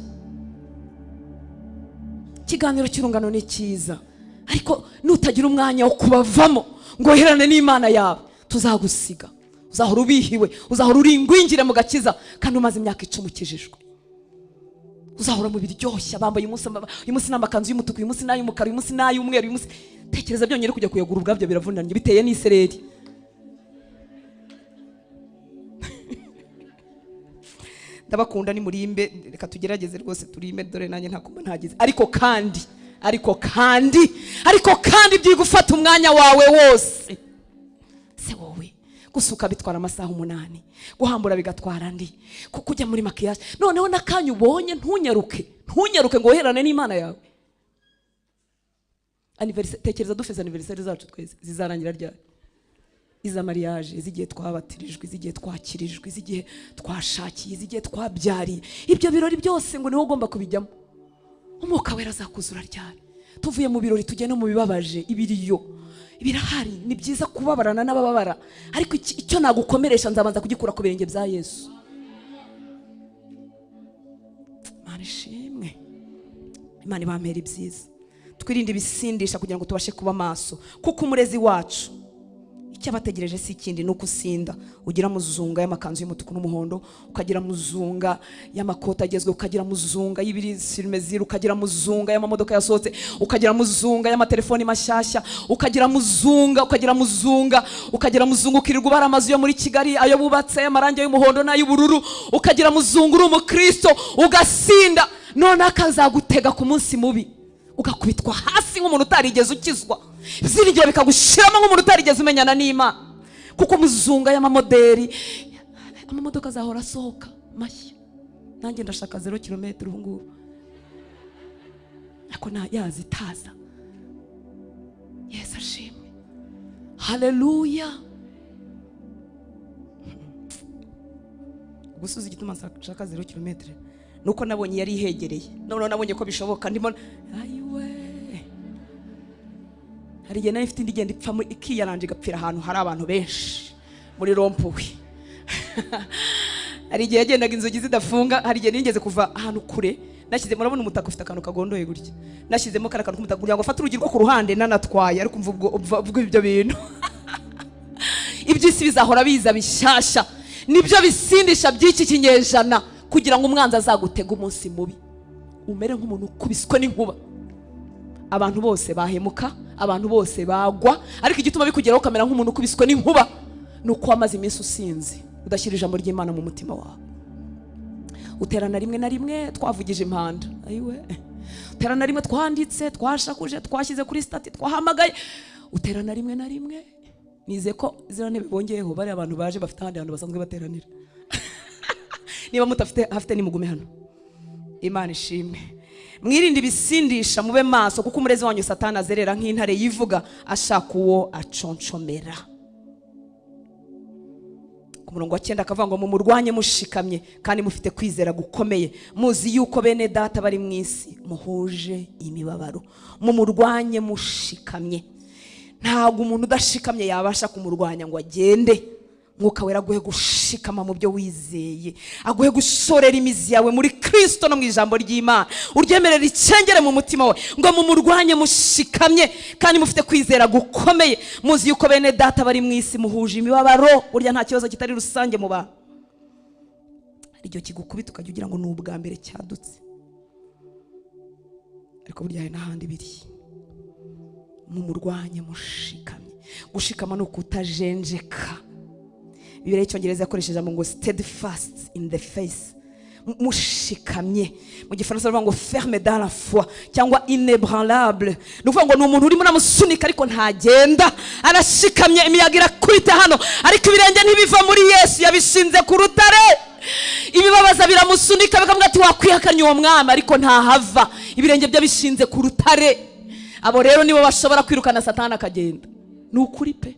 Ikiganiro cy'urungano ni cyiza, ariko nutagira umwanya wo kubavamo ngo herane n'Imana yawe, tuzagusiga. Uzahora ubihiwe, uzahora uri ingwingire mu gakiza kandi umaze imyaka 10 ukijijwe. Uzahora mu biryoshya, bambaye uyu munsi n'amakanzu y'umutuku, uyu munsi n'ay'umukara, uyu munsi n'ay'umweru, uyu munsi. Tekereza byonyine kujya kuyagura ubwabyo biravunanye, biteye n'isereri. Ndabakunda ni murimbe, reka tugerageze rwose turimbe, dore nanjye ntakoma ntagize. Ariko kandi byigufata umwanya wawe wose. Se wowe gusuka bitwara amasaha 8, guhambura bigatwara andi, kujya muri makiyaje. Noneho nakanya ubonye ntunyaruke ngo woherane n'Imana yawe. Anniversaire, tekereza dufeze anniversaire zacu twese zizarangira ryari? Iza mariage, izigiye twabatirijwe, izigiye twakirijwe, izigiye twashakiye, izigiye twabyariye. Ibyo birori byose ngo niho ugomba kubijyamo. Umwuka wera azakuzura ryari? Tuvuye mu birori tujye no mu bibabaje, ibiriyo birahari. Ni byiza kubabarana n'abababara, ariko icyo nagukomeresha nzabanza kugikura ku birenge bya Yesu. Imana ishimwe, Imana ibampera ibyiza. Twirinde ibisindisha kugira ngo tubashe kuba maso, kuko umurezi wacu icyo abategereje si ikindi nuko usinda. Ugira muzunga y'amakanzu y'umutuku n'umuhondo, ukagira muzunga y'amakota agezwe, ukagira muzunga y'ibirisimezira, ukagira muzunga y'amamodoka yasohotse, ukagira muzunga y'amatelefoni mashyashya, ukagira muzunga ukirirwa ubara amazu yo muri Kigali, ayo bubatse y'amarangi y'umuhondo n'ay'ubururu, ukagira muzunga uri umukristo ugasinda. None akazagutega ku munsi mubi, ugakubitwa hasi nk'umuntu utarigeze ukizwa, zirigiye bikagushiramo nk'umuntu utarigeze umenyana n'Imana. Kuko muzunga y'amamoderi, amamodoka azahora asohoka mashya. Nanjye ndashaka 0 kilometero ubu ngubu, ako yazitaza. Yesu ashimwe, haleluya. Gusuza igituma nshaka 0 kilometero nuko nabonye yari ihegereye. None nabonye ko bishoboka, ndimo ayiwe. Hari igihe nayo ifite indigenda ipfa ikiyaranje igapfira ahantu hari abantu benshi muri rompuwe. Hari igihe yagendaga inzugi zidafunga. Hari igihe nigeze kuva ahantu kure, nashyize, murabona umutaka ufite akantu kagondoye gutya, nashyizemo kara kantu k'umutaka kugira ngo afate urugi rwo ku ruhande nanatwaye. Ariko mvuga ibyo bintu iby'isi bizahora biza bishyashya. Nibyo bisindisha by'iki kinyejana, kugira ngo umwanzi azagutega umunsi mubi, umere nk'umuntu ukubiswe n'inkuba. Abantu bose bahemuka, abantu bose bagwa, ariko igituma bikugeraho ukamera nk'umuntu ukubiswe n'inkuba nuko wamaze iminsi usinzi, udashyira ijambo ry'Imana mu mutima wawe. Uterana rimwe na rimwe twavugije impanda, ayiwe. Uterana rimwe twanditse, twashakuje, twashyize kuri stati, twahamagaye. Uterana rimwe na rimwe. Nize ko zira ntebe bongeyeho bari abantu baje bafite ahandi hantu basanzwe bateranira. Niba mutafite hafite nimugume hano. Imana ishimwe. Mwirinde ibisindisha, mube maso, kuko umurezi wanyu Satani azerera nk'intare yivuga ashaka uwo aconshomera. Ku murongo wa 9 akavuga ngo mumurwanye mushikamye kandi mufite kwizera gukomeye, muzi yuko bene data bari mu isi muhuje imibabaro. Mumurwanye mushikamye. Ntabwo umuntu udashikamye yabasha kumurwanya ngo agende. Mwuka wera aguhe gushikama mu byo wizeye, aguhe gusorera imizi yawe muri Kristo no mu ijambo ry'Imana, uryemerera icengere mu mutima we, ngo mumurwanye mushikamye kandi mufite kwizera gukomeye, muzi yuko bene data bari mu isi muhuje imibabaro. Burya nta kibazo kitari rusange mu bantu. Iryo kigukubita ukajya ugira ngo ni ubwa mbere cyadutse, ariko burya hari n'ahandi biri. Mumurwanye mushikamye. Gushikama no kutajenjeka. Bibiliya y'Icyongereza yakoresheje ngo steadfast in the face, mushikamye. Mu Gifaransa bavuga ngo ferme dans la foi cyangwa inébranlable. Nuvuga ngo ni umuntu urimo namusunika ariko ntagenda, arashikamye. Imiyaga irakubita hano ariko ibirenge ntibiva muri Yesu, yabishinze ku rutare. ibibabaza biramusunika bikamubwira ati wakwihakanye uwo mwami, ariko ntahava, ibirenge bye bishinze ku rutare. Abo rero nibo bashobora kwirukana Satani akagenda. Ni ukuri pe.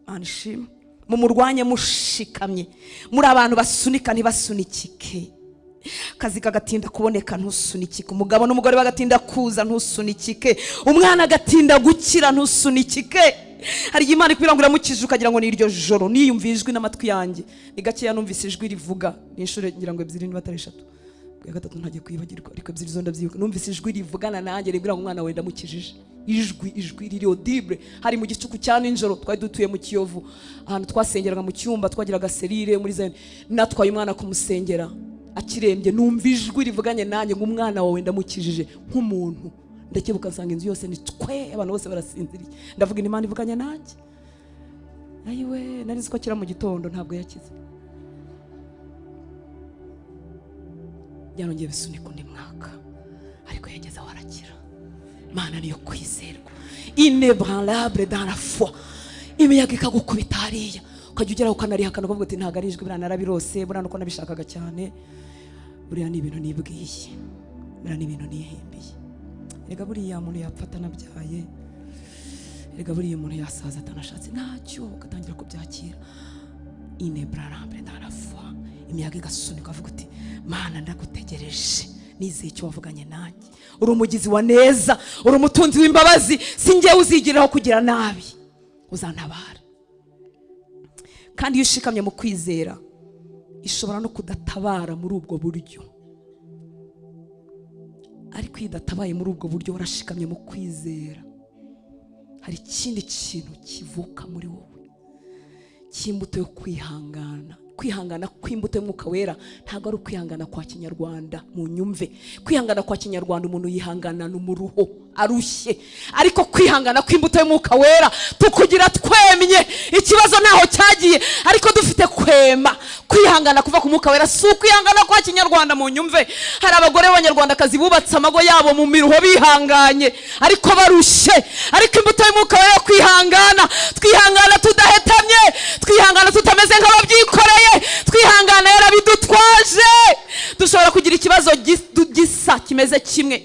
Anishima mumurwanye mushikamye, muri abantu basunika ntibasunikike. Kazi kagatinda kuboneka ntusunikike, umugabo n'umugore bagatinda kuza ntusunikike, umwana agatinda gukira ntusunikike. Hari Imana ikubwira ngo uramukije ukagira ngo ni iryo joro. Niyumviye ijwi n'amatwi yanjye, ni gakeya numvise ijwi rivuga, ni inshuro ngira ngo 2 niba 3 bwa gatatu ntagiye kwibagirwa, ariko 2 zo ndabyibuka. Numvise ijwi rivugana nanjye ribwira ngo umwana wenda mukijije. Ijwi riri audible, hari mu gicuku cya ninjoro. Twari dutuye mu Kiyovu, ahantu twasengeraga mu cyumba, twagiraga serire muri Zion. Natwaye umwana kumusengera, akirembye numva ijwi rivuganye nanjye ngo umwana wawe ndamukijije nk'umuntu. Ndakebuka nsanga inzu yose ni twe, abantu bose barasinziriye. Ndavuga Imana ivuganye nanjye. Ayiwe, nari nzi ko akira mu gitondo, ntabwo yakize. Yarongeye bisunika undi mwaka, ariko yageze aho arakira. Mana niyo kwizerwa, inébranlable dans la foi. Imiyaga ikagukubita hariya, ukajya ugera ukanarihakana ukavuga ati ntabwo ari ijwi, buriya narabirose, buriya nuko nabishakaga cyane, buriya ni ibintu nibwiye, buriya ni ibintu nihimbiye. Erega buriya muntu yapfata nabyaye, erega buriya umuntu yasaza atanashatse, ntacyo ugatangira kubyakira. Inébranlable dans la foi. Imiyaga igasunika ukavuga uti Mana ndagutegereje, nizeye icyo wavuganye nanjye. Uri umugizi wa neza, uri umutunzi w'imbabazi, sinjye uzigiraho kugira nabi, uzantabara. Kandi iyo ushikamye mu kwizera, ishobora no kudatabara muri ubwo buryo. Ariko iyo idatabaye muri ubwo buryo, warashikamye mu kwizera, hari ikindi kintu kivuka muri wowe, cy'imbuto yo kwihangana. Kwihangana kw'imbuto y'Umwuka Wera ntabwo ari ukwihangana kwa Kinyarwanda. Mu nyumve, kwihangana kwa Kinyarwanda umuntu yihangana n'umuruho arushye, ariko kwihangana kw'imbuto y'Umwuka Wera tukugira twemye. Ikibazo naho cyagiye, ariko dufite kwema. Kwihangana kuva ku Mwuka Wera si ukwihangana kwa Kinyarwanda. Mu nyumve, hari abagore b'Abanyarwandakazi bubatse amago yabo mu miruho bihanganye, ariko barushye. Ariko imbuto y'Umwuka Wera yo kwihangana, twihangana tudahetamye, twihangana tutameze nk'ababyikoreye, twihangana yarabidutwaje. Dushobora kugira ikibazo gisa kimeze kimwe,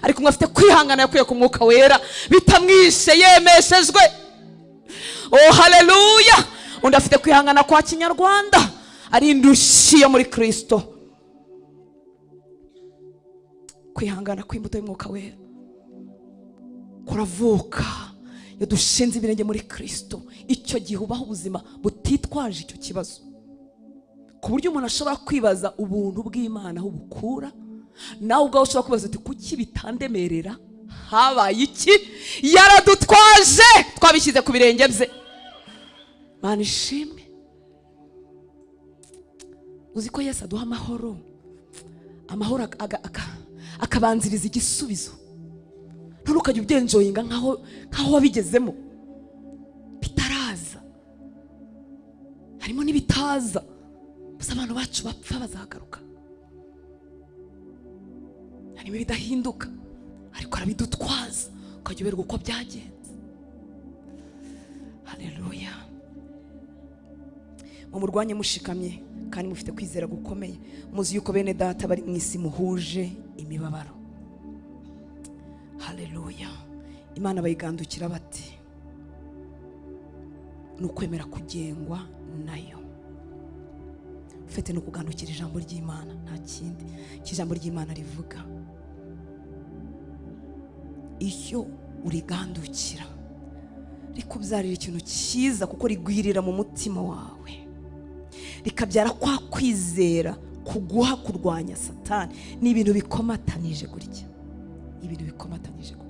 ariko umwe afite kwihangana yakuye ku Mwuka Wera bitamwishe, yemeshejwe. Oh haleluya. Undi afite kwihangana kwa Kinyarwanda, ari indushyi yo muri Kristo. Kwihangana kw'imbuto y'Umwuka Wera kuravuka iyo dushinze ibirenge muri Kristo. Icyo gihe ubaho ubuzima butitwaje icyo kibazo, ku buryo umuntu ashobora kwibaza ubuntu bw'Imana aho bukura. Nawe ubwawe ushobora kwibaza uti kuki bitandemerera, habaye iki? Yaradutwaje, twabishyize ku birenge bye. Mana ishimwe. Uzi ko Yesu aduha amahoro, amahoro akabanziriza igisubizo. None ukajya ubyenjoyinga nkaho wabigezemo, bitaraza. Harimo n'ibitaza, gusa abantu bacu bapfa bazagaruka. Harimo ibidahinduka, ariko arabidutwaza, ukajya uberwa uko byagenze. Haleluya. Mumurwanye mushikamye kandi mufite kwizera gukomeye, muzi yuko bene data bari mu isi muhuje imibabaro. Haleluya. Imana bayigandukira bati nukwemera kugengwa nayo. Ufite no kugandukira ijambo ry'Imana, nta kindi cy'ijambo ry'Imana rivuga. Iyo urigandukira rikubyarira ikintu cyiza, kuko rigwirira mu mutima wawe, rikabyara kwa kwizera kuguha kurwanya Satani. Ni ibintu bikomatanije gutya, ibintu bikomatanije gutya.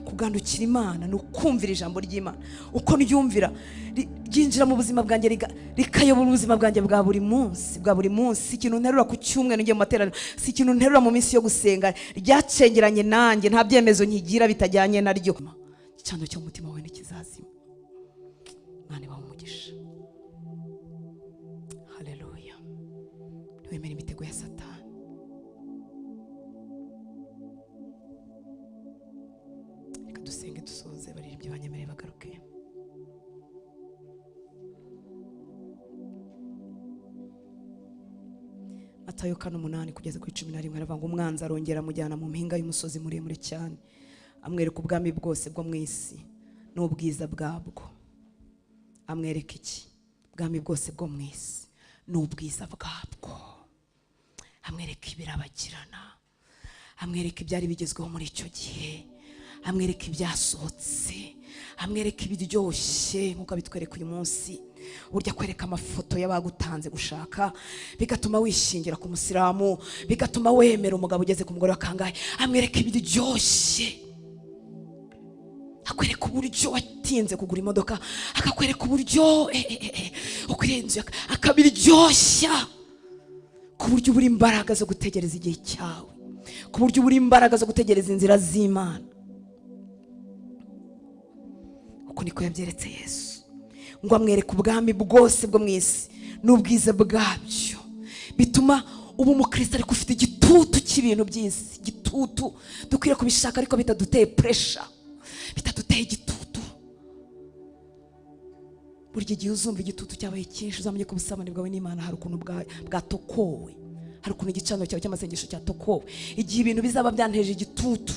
Kugandukira Imana ni ukumvira ijambo ry'Imana, uko ryumvira ryinjira mu buzima bwanjye, rikayobora ubuzima bwanjye bwa buri munsi, bwa buri munsi. Si ikintu nterura ku cyumweru ngiye mu materaniro, si ikintu nterura mu minsi yo gusenga, ryacengeranye nanjye, nta byemezo nkigira bitajyanye naryo. Icyano cyo mutima wawe nikizazima. Imana ibahe umugisha. Haleluya. Ntiwemere imitego ya Satani. Reka dusenge dusoze, baririmbyi banyemereye bagaruke. Matayo 4:8 kugeza kuri 11 aravuga ngo umwanzi arongera amujyana mu mpinga y'umusozi muremure cyane, amwereka ubwami bwose bwo mu isi n'ubwiza bwabwo. Amwereka iki? Ubwami bwose bwo mu isi n'ubwiza bwabwo. Amwereka ibirabagirana, amwereka ibyari bigezweho muri icyo gihe, amwereka ibyasohotse, amwereka ibiryoshye nk'uko bitwereka uyu munsi. Burya kwereka amafoto y'abagutanze gushaka bigatuma wishingira ku musilamu, bigatuma wemera umugabo ugeze ku mugore wa kangahe. Amwereka ibiryoshye, akwereka uburyo watinze kugura imodoka, akakwereka uburyo ukwiriye inzu akabiryoshya, ku buryo ubura imbaraga zo gutegereza igihe cyawe, ku buryo ubura imbaraga zo gutegereza inzira z'Imana. Uko niko yabyeretse Yesu, ngo amwereka ubwami bwose bwo mu isi n'ubwiza bwabyo. Bituma ubu umukristo ariko ufite igitutu cy'ibintu by'isi, igitutu dukwiriye kubishaka ariko bitaduteye pressure, bitaduteye igitutu. Burya igihe uzumva igitutu cyabaye cyinshi, uzamenye ko ubusabane bwawe n'Imana hari ukuntu bwatokowe, hari ukuntu igicaniro cyawe cy'amasengesho cyatokowe. Igihe ibintu bizaba byanteje igitutu,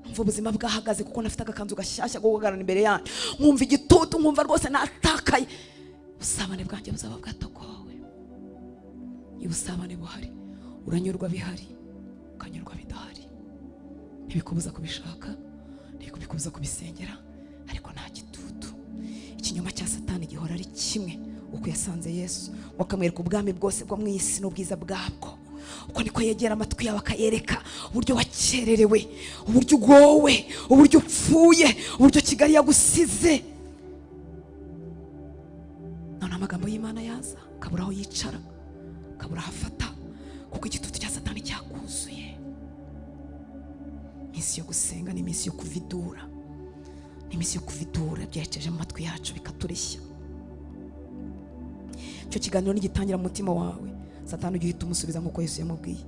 umva ubuzima bwahagaze kuko nafite agakanzu gashyashya ko guhagarara imbere yanyu, nkumva igitutu, nkumva rwose natakaye, ubusabane bwanjye buzaba bwatokowe. Iyo ubusabane buhari uranyurwa, bihari ukanyurwa, bidahari ntibikubuza kubishaka, ntibikubuza kubisengera, ariko nta gitutu. Ikinyoma cya Satani gihora ari kimwe, uko yasanze Yesu wakamwereka ubwami bwose bwo mu isi n'ubwiza bwabwo. Uko niko yegera amatwi yawe akayereka uburyo wakererewe, uburyo ugowe, uburyo upfuye, uburyo Kigali yagusize. None amagambo y'Imana yaza ukabura aho yicara, ukabura aho afata, kuko igitutu cya Satani cyakuzuye. Iminsi yo gusenga ni iminsi yo kuvidura, ni iminsi yo kuvidura byerekeje mu matwi yacu bikatureshya. Icyo kiganiro nigitangira mu mutima wawe, Satani ujye uhita umusubiza nk'uko Yesu yamubwiye,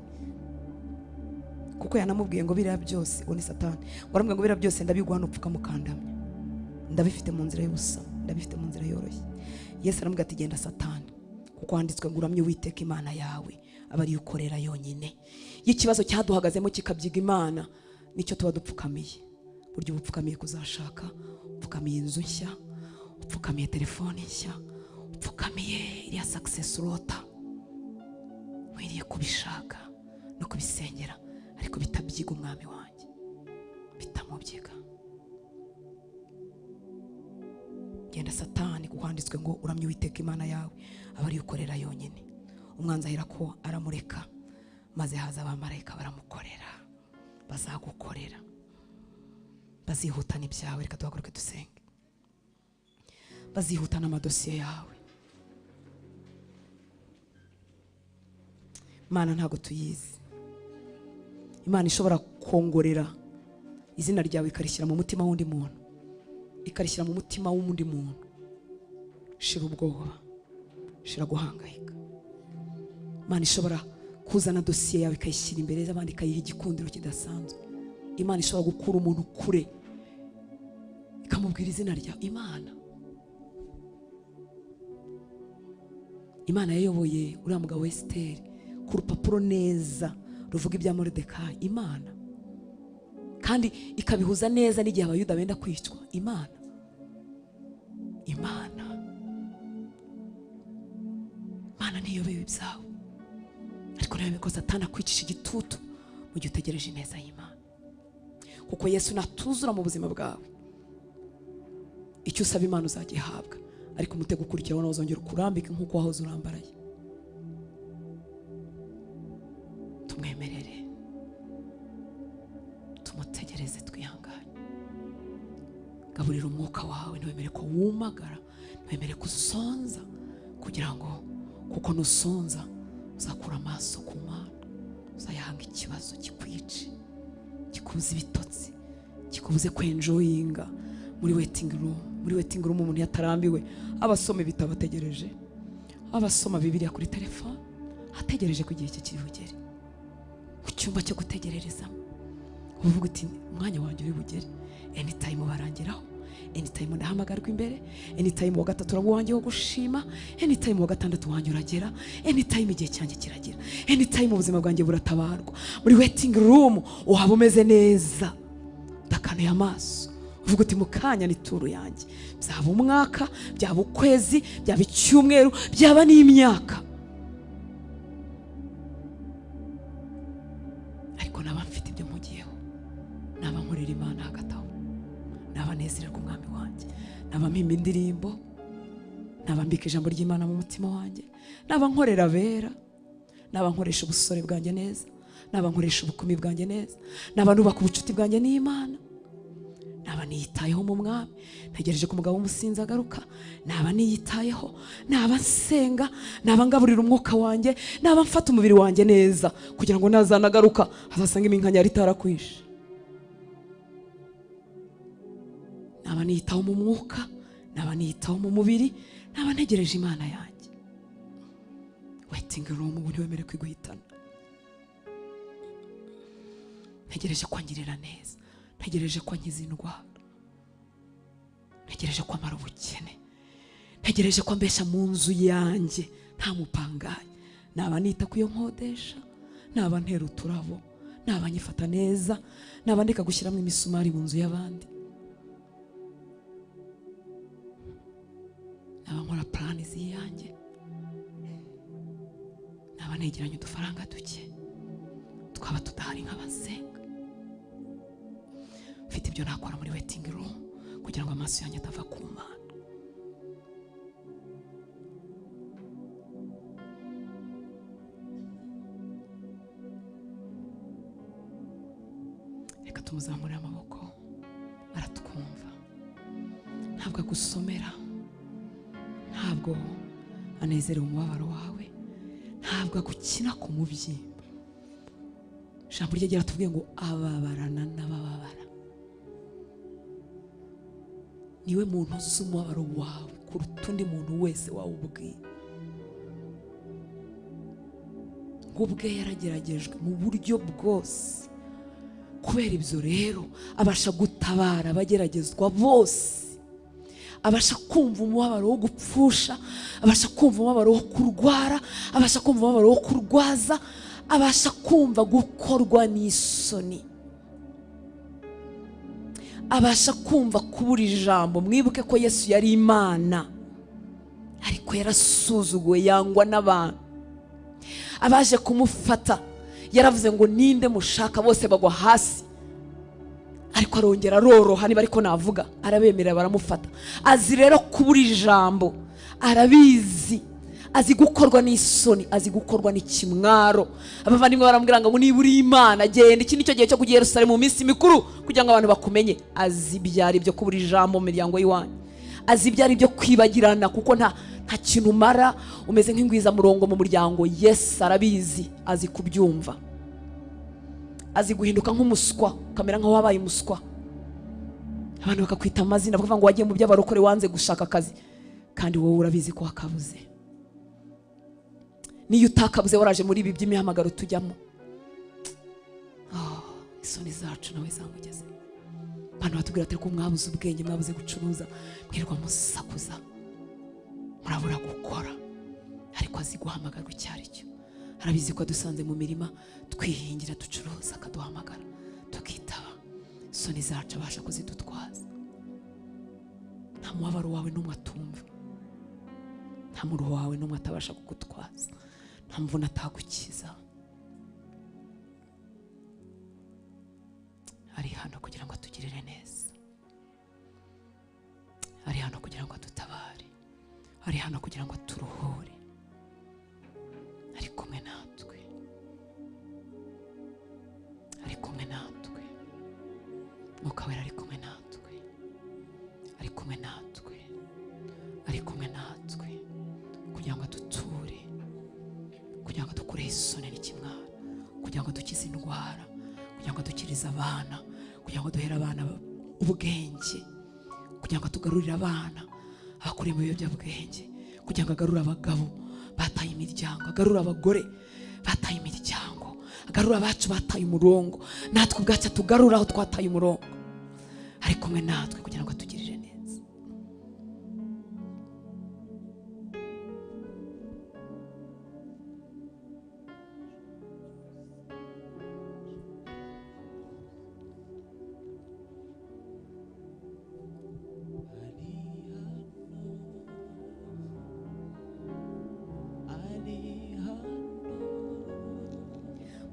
kuko yanamubwiye ngo biriya byose, uwo ni Satani, waramubwiye ngo biriya byose ndabiguha nupfuka mukandamya, ndabifite mu nzira y'ubusa, ndabifite mu nzira yoroshye. Yesu aramubwira ati genda Satani, kuko handitswe ngo uramye Uwiteka Imana yawe, aba ariyo ukorera yonyine. Iyo ikibazo cyaduhagazemo kikabyiga Imana, nicyo tuba dupfukamiye. Buryo ubupfukamiye kuzashaka, upfukamiye inzu nshya, upfukamiye telefone nshya, upfukamiye iriya success rota. Wiriye kubishaka no kubisengera, ariko bitabyiga umwami wanjye, bitamubyiga. Genda Satani, kuko handitswe ngo uramye Uwiteka Imana yawe, aba ariyo ukorera yonyine. Umwanzi ahera ko aramureka, maze haza abamarayika baramukorera, bazagukorera, bazihutana ibyawe. Reka duhaguruke dusenge. Bazihutana amadosiye yawe. Imana ntago tuyizi. Imana ishobora kongorera izina ryawe ikarishyira mu mutima w'undi muntu, ikarishyira mu mutima w'undi muntu. Shira ubwoba, shira guhangayika. Imana ishobora kuzana dosiye yawe ikayishyira imbere y'abandi, ikayiha igikundiro kidasanzwe. Imana ishobora gukura umuntu kure ikamubwira izina rya Imana. Imana yayoboye uriya mugabo Esiteri ku rupapuro neza ruvuga ibya Moridekayi. Imana kandi ikabihuza neza n'igihe abayuda benda kwicwa. Imana ntiyobewe ibyawe, ariko rero biko Satani akwicisha igitutu mu gihe utegereje ineza y'Imana. Kuko Yesu natuzura mu buzima bwawe, icyo usaba Imana uzagihabwa, ariko umutego ukurikiraho nawe uzongera ukurambike nk'uko wahoze urambaraye. Tumwemerere, tumutegereze, twihangane. Gaburira umwuka wawe, ntiwemere ko wumagara, ntiwemere ko usonza, kugira ngo kuko nusonza uzakura amaso ku Mana, uzayahanga ikibazo kikwice, kikubuze ibitotsi, kikubuze kwenjoyinga muri waiting room. Muri waiting room umuntu yatarambiwe abasoma ibitabo ategereje, abasoma Bibiliya kuri telefone ategereje ko igihe cye kiri bugere. Ku cyumba cyo gutegererezamo uvuga uti umwanya wanjye uri bugere, anytime barangiraho, anytime ndahamagarwa imbere, anytime wa gatatu uraba wanjye wo gushima, anytime wa gatandatu wanjye uragera, anytime igihe cyanjye kiragera, anytime ubuzima bwanjye buratabarwa. Muri waiting room uhaba umeze neza, udakanuye amaso, uvuga uti mu kanya ni turu yanjye, byaba umwaka, byaba ukwezi, byaba icyumweru, byaba n'imyaka. Ariko naba mfite ibyo mugiyeho, naba nkorera Imana hagati aho, naba nezererwa umwami wanjye, naba mpimba indirimbo, naba mbika ijambo ry'Imana mu mutima wanjye, naba nkorera abera, naba nkoresha ubusore bwanjye neza, naba nkoresha ubukumi bwanjye neza, naba nubaka ubucuti bwanjye n'Imana, naba niyitayeho mu mwami, ntegereje ko umugabo w'umusinzi agaruka, naba niyitayeho, naba nsenga, naba ngaburira umwuka wanjye, naba mfata umubiri wanjye neza kugira ngo nazanagaruka azasanga iminkanya itarakwishe. Naba niyitaho mu mwuka, naba niyitaho mu mubiri, naba ntegereje Imana yanjye. Waiting room ubu ntiwemere kwiguhitana. Ntegereje kwangirira neza, ntegereje ko nkiza indwara, ntegereje ko amara ubukene, ntegereje ko mbesha mu nzu yanjye nta mupangayi. Naba nita kuyo nkodesha, naba ntera uturabo, naba nyifata neza, naba ndeka gushyiramo imisumari mu nzu y'abandi, naba nkora plani z'iyanjye, naba negeranye udufaranga duke twaba tudahari nk'abasenga. Mfite ibyo nakora muri waiting room kugira ngo amaso yanjye atava ku Mana. Reka tumuzamure amaboko, aratwumva. Ntabwo agusomera, ntabwo anezerewe umubabaro wawe, ntabwo agukina ku mubyimba. Ijambo rye ryaratubwiye ngo ababarana n'abababara. Niwe muntu uzi umubabaro wawe kuruta undi muntu wese wawubwiye. Ubwe yarageragejwe mu buryo bwose, kubera ibyo rero abasha gutabara abageragezwa bose, abasha kumva umubabaro wo gupfusha, abasha kumva umubabaro wo kurwara, abasha kumva umubabaro wo kurwaza, abasha kumva gukorwa n'isoni, abasha kumva kubura ijambo. Mwibuke ko Yesu yari Imana ariko yarasuzuguwe, yangwa n'abantu. Abaje kumufata yaravuze ngo ninde mushaka, bose bagwa hasi, ariko arongera aroroha, niba ariko navuga, arabemerera baramufata. Azi rero kubura ijambo, arabizi, azi gukorwa n'isoni, azi gukorwa n'ikimwaro. Abavandimwe baramubwira ngo niba uri Imana genda, iki nicyo gihe cyo kujya Yerusalemu mu minsi mikuru kugira ngo abantu bakumenye. Azi ibyari byo kubura ijambo mu miryango y'iwanyu, azi ibyari byo kwibagirana, kuko nta kintu umara umeze nk'ingwiza murongo mu muryango. Yesu arabizi, azi kubyumva, azi guhinduka nk'umuswa, ukamera nk'aho wabaye umuswa, abantu bakakwita amazina, bakavuga ngo wagiye mu by'abarokore, wanze gushaka akazi, kandi wowe urabizi ko wakabuze. Niyo utakabuze waraje muri ibi by'imihamagaro tujyamo, isoni zacu nawe zamugeze. Abantu batubwira ati ko mwabuze ubwenge, mwabuze gucuruza, mwirwa musakuza, murabura gukora. Ariko azi guhamagarwa icyo ari cyo. Arabizi ko dusanze mu mirima twihingira, ducuruza, akaduhamagara tukitaba. Isoni zacu abasha kuzidutwaza. Nta mubabaro wawe n'umwe atumva, nta muruho wawe n'umwe atabasha kugutwaza, nta mvune atagukiza. Ari hano kugira ngo atugirire neza, ari hano kugira ngo adutabare, ari hano kugira ngo aturuhure, ari kumwe natwe, ari kumwe natwe. Mwuka Wera ari kumwe natwe, ari kumwe natwe, ari kumwe natwe, kugira ngo aduture, kugira ngo dukure isoni n'ikimwaro, kugira ngo dukize indwara, kugira ngo dukirize abana, kugira ngo duhere abana ubwenge, kugira ngo tugarurire abana abakuriye mu biyobyabwenge, kugira ngo agarure abagabo bataye imiryango, agarure abagore bataye imiryango, agarure abacu bataye umurongo, natwe ubwacu tugarura aho twataye umurongo. Ari kumwe natwe kugira ngo atugirire neza.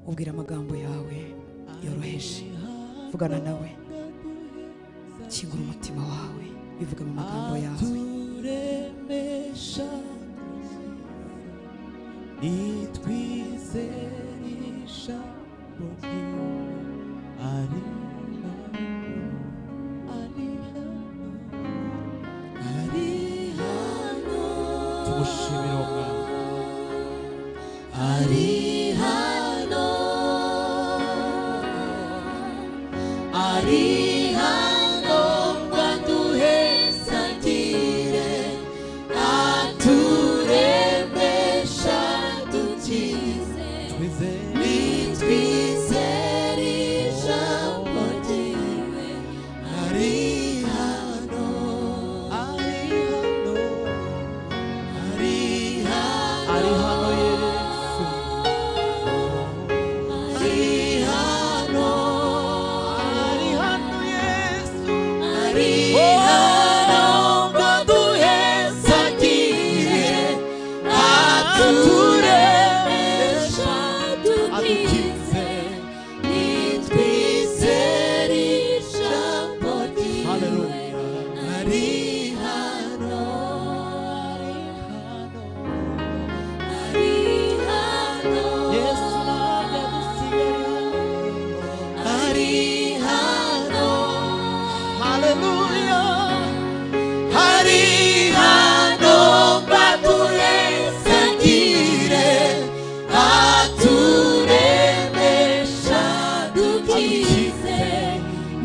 ubwira amagambo yawe yoroheje, vugana nawe, kingura umutima wawe, bivuge mu magambo yawe. Nitwizerisha ari hano tumushimire umwami. Ari hano, ari hano ngo aduhezagire, aturemesha dukize, nitwizere ijambo ryiwe. Ari hano, ari hano, ari hano, ari hano Yesu, ari hano, ari hano Yesu, ari hano ngo aduhezagire, aturemesha dukize, nitwizere ijambo ryiwe. Ari hano, ari hano, Yesu ntabwo adusigaye, ari hano, haleluya, ari hano ngo aduhezagire, aturemesha dukize,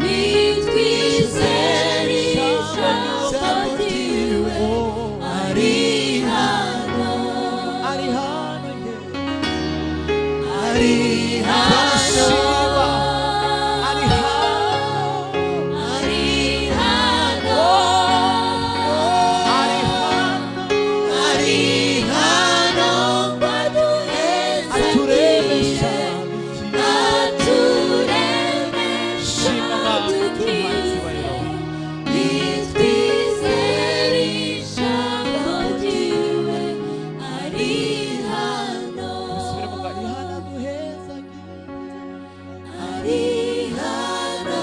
nitwizere ijambo ryiwe. Ari hano, ari hano, ari hano, ari hano, ari hano, ari hano, ari hano ngo aduhezagire, aturemesha dukize, nitwizere ijambo ryiwe. Ari hano, ari hano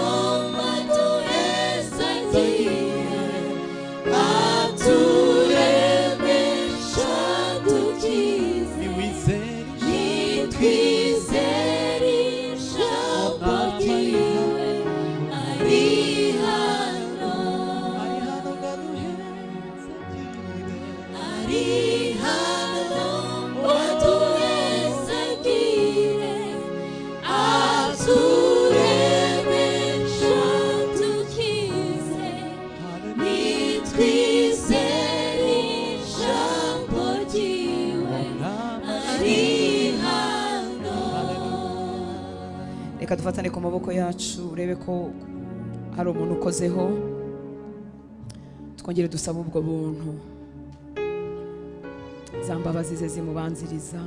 ngo aduhezagire, aturemesha dukize, nitwizere ijambo ryiwe. Ari hano, ari hano ngo aduhezagire, ari hano ngo aduhezagire, aturemesha dukize, nitwizere ijambo ryiwe. Ari hano. Reka dufatane ku maboko yacu, urebe ko hari umuntu ukozeho, twongere dusaba ubwo buntu. Za mbabazi ze zimubanziriza,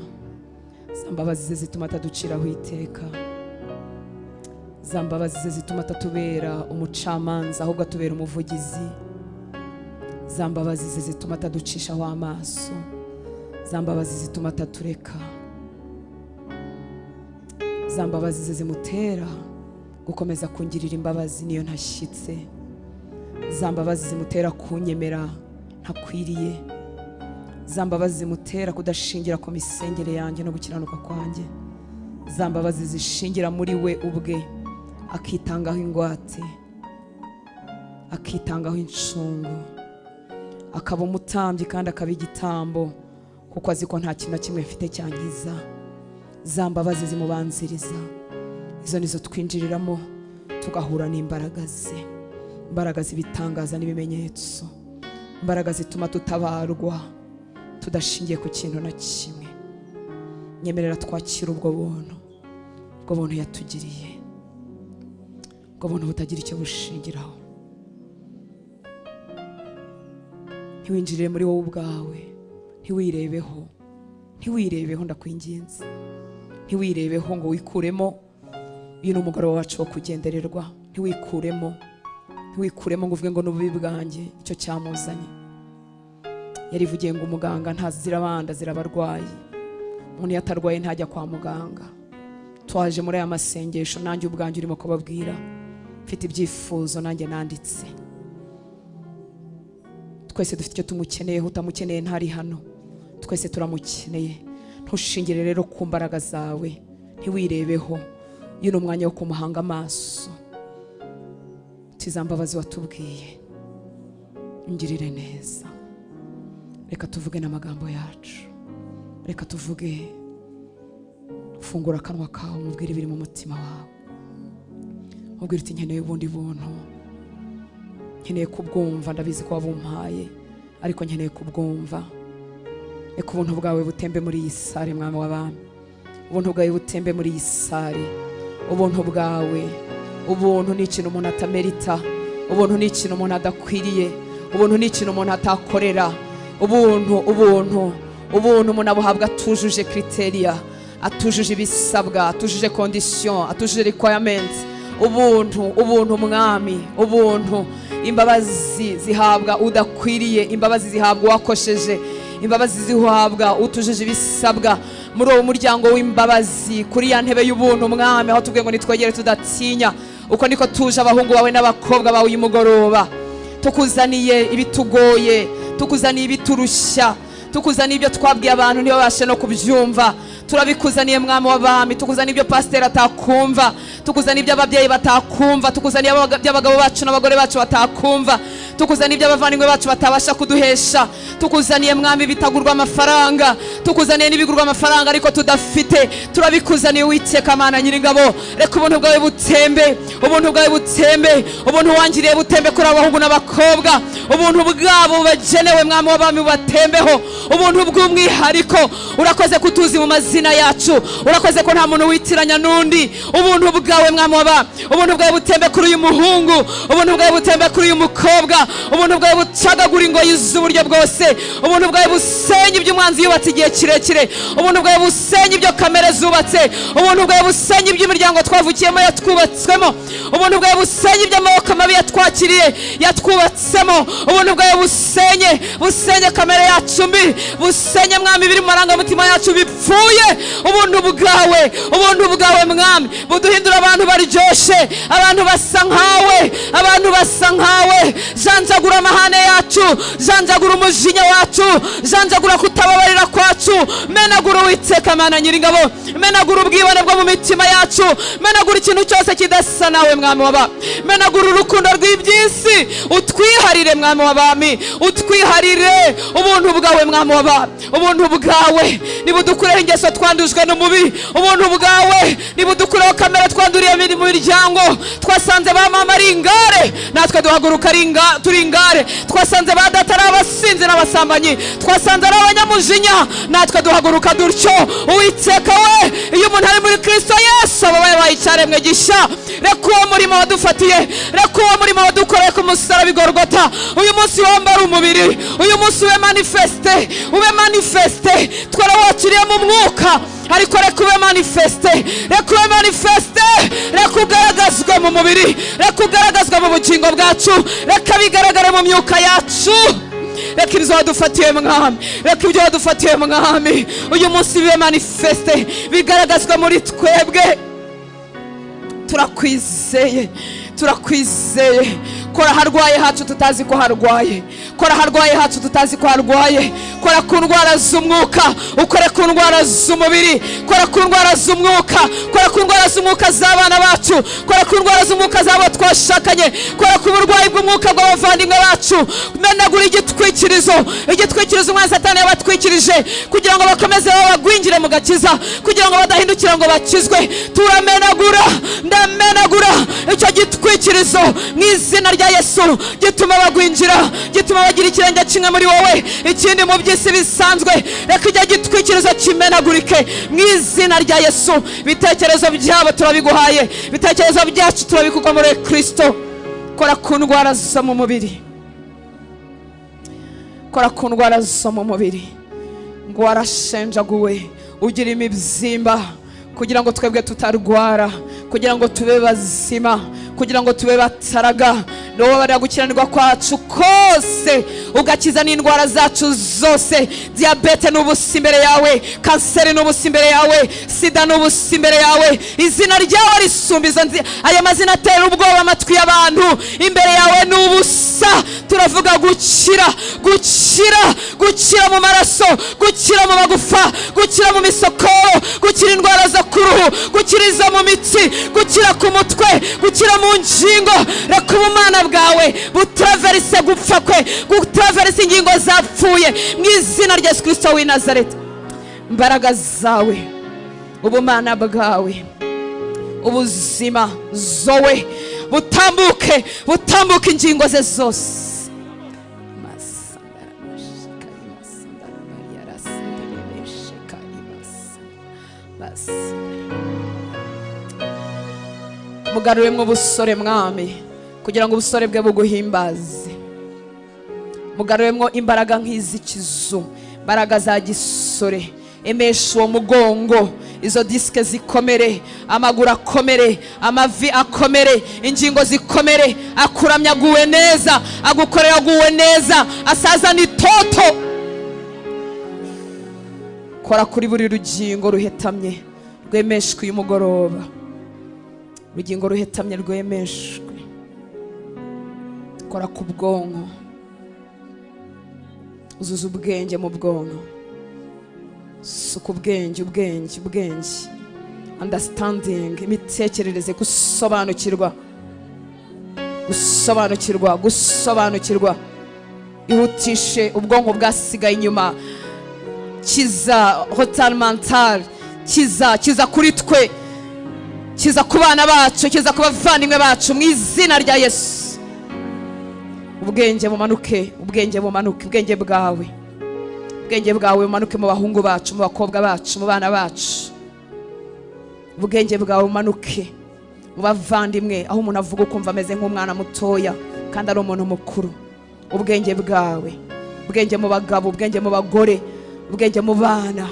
za mbabazi ze zituma ataduciraho iteka, za mbabazi ze zituma atatubera umucamanza ahubwo atubera umuvugizi, za mbabazi ze zituma ataducishaho amaso, za mbabazi zituma atatureka, za mbabazi ze zimutera gukomeza kungirira imbabazi niyo ntashyitse, za mbabazi zimutera kunyemera ntakwiriye, za mbabazi zimutera kudashingira ku misengere yanjye no gukiranuka kwanjye, za mbabazi zishingira muri we ubwe, akitangaho ingwate, akitangaho incungu, akaba umutambyi kandi akaba igitambo, kuko azi ko nta kintu na kimwe mfite cyangiza. Za mbabazi zimubanziriza, izo nizo twinjiriramo tugahura n'imbaraga ze, imbaraga z'ibitangaza n'ibimenyetso, imbaraga zituma tutabarwa tudashingiye ku kintu na kimwe. Nyemerera twakira ubwo buntu yatugiriye, ubwo buntu butagira icyo bushingiraho. Ntiwinjirire muri wowe ubwawe, ntiwirebeho ndakwinginze, ntiwirebeho ngo wikuremo. Uyu ni umugoroba wacu wo kugendererwa, ntiwikuremo ngo uvuge ngo n'ububi bwanjye icyo cyamuzanye. Yarivugiye ngo umuganga ntazira abandi azira abarwayi, umuntu yatarwaye ntajya kwa muganga. twaje muri aya masengesho nanjye ubwanjye urimo kubabwira mfite ibyifuzo nanjye nanditse. Twese dufite icyo tumukeneyeho, utamukeneye ntari hano, twese turamukeneye. Ntushingire rero ku mbaraga zawe, ntiwirebeho. Uyu ni umwanya wo kumuhanga amaso. Tizambabazi watubwiye, ngirire neza. Reka tuvuge n'amagambo yacu, reka tuvuge, fungura akanwa kawe umubwire ibiri mu mutima wawe. Mubwire uti nkeneye ubundi buntu, nkeneye kubwumva. Ndabizi ko wabumpaye ariko nkeneye kubwumva. Reka ubuntu bwawe butembe muri iyi sare mwami w'abami. Ubuntu bwawe butembe muri iyi sare. Ubuntu bwawe, ubuntu ni ikintu umuntu atamerita, ubuntu ni ikintu umuntu adakwiriye, ubuntu ni ikintu umuntu atakorera. Ubuntu umuntu abuhabwa atujuje criteria, atujuje ibisabwa, atujuje condition, atujuje requirements. Ubuntu mwami, ubuntu. Imbabazi zihabwa udakwiriye, imbabazi zihabwa wakosheje, imbabazi zihabwa utujuje ibisabwa. Muri uwo muryango w'imbabazi, kuri ya ntebe y'ubuntu mwami, aho tubwiye ngo nitwegere tudatinya, uko niko tuje abahungu bawe n'abakobwa bawe uyu mugoroba. Tukuzaniye ibitugoye, tukuzaniye ibiturushya, tukuzaniye ibyo twabwiye abantu ntibabashe no kubyumva. Turabikuzaniye mwami w'abami. Tukuzaniye ibyo pasiteri atakumva, tukuzaniye ibyo ababyeyi batakumva, tukuzaniye iby'abagabo bacu n'abagore bacu batakumva, tukuzaniye ibyo abavandimwe bacu batabasha kuduhesha. Tukuzaniye mwami bitagurwa amafaranga, tukuzaniye n'ibigurwa amafaranga ariko tudafite. Turabikuzaniye Uwiteka Mana Nyiringabo. Reka ubuntu bwawe butembe, ubuntu bwawe butembe, ubuntu wangiriye butembe kuri abahungu n'abakobwa. Ubuntu bwabo bagenewe mwami w'abami batembeho, ubuntu bw'umwihariko. Urakoze kutuzi mu mazina yacu, urakoze ko nta muntu witiranya n'undi. Ubuntu bwawe mwami w'abami, ubuntu bwawe butembe kuri uyu muhungu, ubuntu bwawe butembe kuri uyu mukobwa, ubuntu bwawe bucagagura ingoyi z'uburyo bwose, ubuntu bwawe busenya ibyo umwanzi yubatse igihe kirekire, ubuntu bwawe busenya ibyo kamere zubatse, ubuntu bwawe busenya iby'imiryango twavukiyemo yatwubatswemo, ubuntu bwawe busenya iby'amaboko mabi yatwakiriye yatwubatsemo, ubuntu bwawe busenye kamere yacu mbi, busenye mwami biri mu marangamutima yacu bipfuye. Ubuntu bwawe mwami buduhindura abantu baryoshe, abantu basa nkawe. Janjagura amahane yacu, janjagura umujinya wacu, janjagura kutababarira kwacu. Menagura Uwiteka Mana Nyiringabo, menagura ubwibone bwo mu mitima yacu, menagura ikintu cyose kidasa nawe mwami w'abami, menagura urukundo rw'iby'isi. Utwiharire mwami w'abami, utwiharire. Ubuntu bwawe mwami w'abami, ubuntu bwawe nibudukureho ingeso twandujwe n'umubi, ubuntu bwawe nibudukureho kamera twanduriye mu miryango. Twasanze ba mama ari ingare, natwe duhaguruka turi ingare. Twasanze ba data ari abasinzi n'abasambanyi, twasanze ari abanyamujinya, natwe duhaguruka dutyo. Uwiteka we, iyo umuntu ari muri Kristo Yesu aba yabaye icyaremwe gishya. Reka uwo murimo wadufatiye, reka uwo murimo wadukoreye ku musaraba i Golgotha uyu munsi wambara umubiri, uyu munsi ube manifeste. Twarawakiriye mu mwuka ariko reka ube manifeste, reka ugaragazwe mu mubiri, reka ugaragazwe mu bugingo bwacu, reka bigaragare mu myuka yacu. Reka ibyo wadufatiye mwami, reka ibyo wadufatiye mwami uyu munsi bibe manifeste, bigaragazwa muri twebwe. Turakwizeye. Kora harwaye hacu tutazi ko harwaye, kora harwaye hacu tutazi ko harwaye. Kora ku ndwara z'umwuka, ukore ku ndwara z'umubiri, kora ku ndwara z'umwuka, kora ku ndwara z'umwuka z'abana bacu, kora ku ndwara z'umwuka z'abo twashakanye, kora ku burwayi bw'umwuka bw'abavandimwe bacu. Menagura igitwikirizo umwana Satani yabatwikirije kugira ngo bakomeze babagwingire mu gakiza, kugira ngo badahindukira ngo bakizwe. Ndamenagura icyo gitwikirizo mu izina rya Yesu, gituma bagwinjira, gituma bagira ikirenge kimwe muri wowe, ikindi mu by'isi bisanzwe. Reka ijya gitwikirizo kimenagurike mu izina rya Yesu. Bitekerezo byabo turabiguhaye, bitekerezo byacu turabikuka muri Kristo. Kora ku ndwara zo mu mubiri, kora ku ndwara zo mu mubiri. Ngo warashenjaguwe ugira imibyimba kugira ngo twebwe tutarwara, kugira ngo tube bazima, kugira ngo tube bataraga. n'ubabarira gukiranirwa kwacu kose, ugakiza n'indwara zacu zose. Diyabete n'ubusa imbere yawe, kanseri n'ubusa imbere yawe, sida n'ubusa imbere yawe. Izina ryawe risumba izo aya mazina atera ubwoba amatwi y'abantu. Imbere yawe n'ubusa. Turavuga gukira, gukira, gukira mu maraso, gukira mu magufa, gukira mu misokoro, gukira indwara zo ku ruhu, gukira izo mu mitsi, gukira ku mutwe, gukira mu ngingo. Reka ubumana bwawe butaverise gupfa kwe, butaverise ingingo zapfuye, mu izina rya Yesu Kristo w'i Nazareti. Imbaraga zawe, ubumana bwawe, ubuzima zowe butambuke, butambuke ingingo ze zose. Mugaruremwo ubusore mwami, kugira ngo ubusore bwe buguhimbaze. Mugaruremwo imbaraga nk'iz'ikizu, imbaraga za gisore. Emesha uwo mugongo, izo disike zikomere, amaguru akomere, amavi akomere, ingingo zikomere. Akuramya aguwe neza, agukorera aguwe neza, asazana itoto. Kora kuri buri rugingo ruhetamye rwemeshwe uyu mugoroba, urugingo ruhetamye rwemeshwe. Kora ku bwonko, uzuza ubwenge mu bwonko, suka ubwenge, ubwenge, ubwenge, understanding, imitekerereze, gusobanukirwa, gusobanukirwa, gusobanukirwa. Ihutishe ubwonko bwasigaye inyuma. Kiza retard mental, kiza kuri twe, kiza ku bana bacu, kiza ku bavandimwe bacu, mu izina rya Yesu. Ubwenge bumanuke, ubwenge bumanuke, ubwenge bwawe, ubwenge bwawe bumanuke mu bahungu bacu, mu bakobwa bacu, mu bana bacu. Ubwenge bwawe bumanuke mu bavandimwe, aho umuntu avuga ukumva ameze nk'umwana mutoya kandi ari umuntu mukuru. Ubwenge bwawe, ubwenge mu bagabo, ubwenge mu bagore, ubwenge mu bana.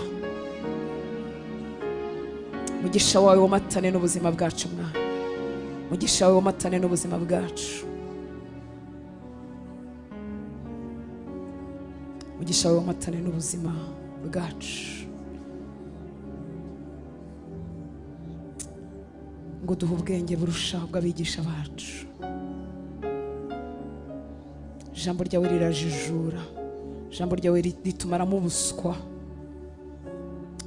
Mugisha wawe womatane n'ubuzima bwacu mwana, mugisha wawe womatane n'ubuzima bwacu, mugisha wawe womatane n'ubuzima bwacu. Ngo duhe ubwenge burushaho bw'abigisha bacu. Ijambo ryawe rirajijura, ijambo ryawe ritumaramo ubuswa.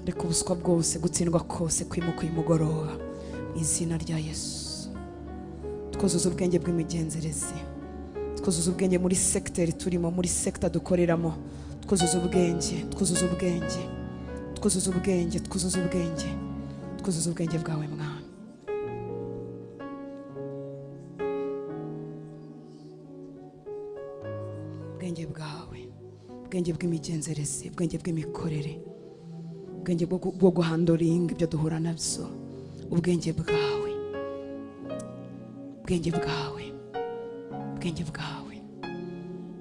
Reka ubuswa bwose, gutsindwa kose kwimuka uyu mugoroba, mu izina rya Yesu. Twuzuza ubwenge bw'imigenzereze, twuzuza ubwenge muri sekiteri turimo, muri sekita dukoreramo. Twuzuza ubwenge, twuzuza ubwenge, twuzuza ubwenge, twuzuza ubwenge, twuzuza ubwenge bwawe mwana. Ubwenge bwawe, ubwenge bw'imigenzereze, ubwenge bw'imikorere, ubwenge bwo guhandoringa ibyo duhura nabyo. Ubwenge bwawe, ubwenge bwawe, ubwenge bwawe.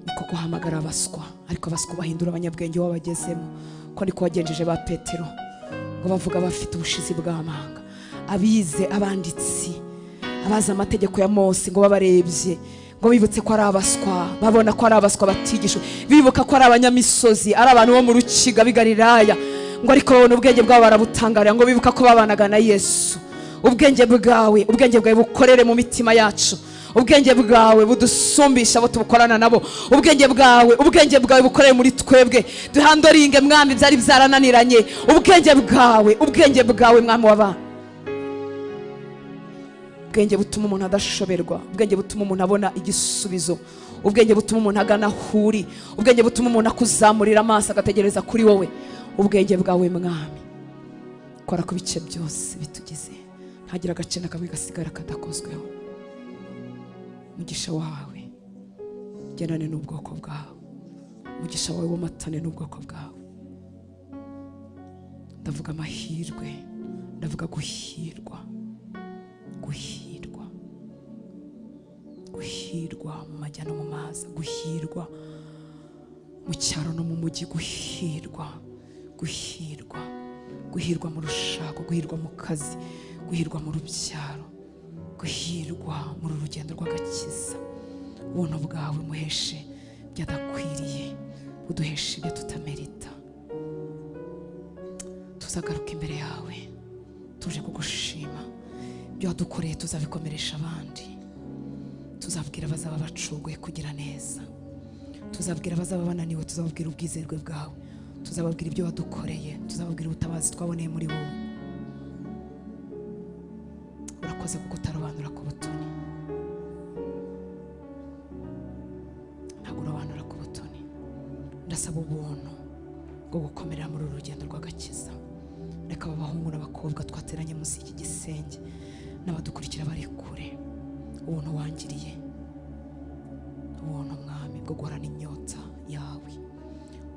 Niko guhamagara abaswa, ariko abaswa bahindura abanyabwenge wabagezemo. Ko niko wagenjeje ba Petero, ngo bavuga bafite ubushizi bw'amanga. Abize, abanditsi, abazi amategeko ya Mose, ngo babarebye, ngo bibutse ko ari abaswa, babona ko ari abaswa batigishwe, bibuka ko ari abanyamisozi, ari abantu bo mu rukiga b'i Galilaya, ngo ariko babona ubwenge bwabo barabutangarira, ngo bibuka ko babanaga na Yesu. Ubwenge bwawe, ubwenge bwawe bukorere mu mitima yacu. Ubwenge bwawe budusumbisha abo tubukorana nabo. Ubwenge bwawe bukorere muri twebwe, duhandoringe mwami byari byarananiranye. Ubwenge bwawe mwami w'abana. Ubwenge butuma umuntu adashoberwa, ubwenge butuma umuntu abona igisubizo, ubwenge butuma umuntu agana huri, ubwenge butuma umuntu akuzamurira amaso agategereza kuri wowe. Ubwenge bwawe mwami, kora ku bice byose bitugize, ntagira agace na kamwe gasigara kadakozweho. Mugisha wawe genane n'ubwoko bwawe, mugisha wawe womatane n'ubwoko bwawe. Ndavuga amahirwe, ndavuga guhirwa, guhirwa, guhirwa mu majya no mu maza, guhirwa mu cyaro no mu mujyi, guhirwa, guhirwa, guhirwa mu rushako, guhirwa mu kazi, guhirwa mu rubyaro, guhirwa muri urugendo rw'agakiza. ubuntu bwawe muheshe byadakwiriye, uduheshe ibyo tutamerita. Tuzagaruka imbere yawe tuje kugushima, ibyo wadukoreye tuzabikomeresha abandi. Tuzabwira abazaba bacuguye kugira neza, tuzabwira abazaba bananiwe, tuzababwira ubwizerwe bwawe, tuzababwira ibyo wadukoreye, tuzababwira ubutabazi twaboneye muri wowe. Urakoze kuko utarobanura ku butoni, ntabwo urobanura ku butoni. Ndasaba ubuntu bwo gukomerera muri uru rugendo rw'agakiza. Reka aba bahungu n'abakobwa twateranye munsi y'iki gisenge n'abadukurikira bari kure, ubuntu wangiriye, ubuntu mwami bwo guhorana inyota yawe,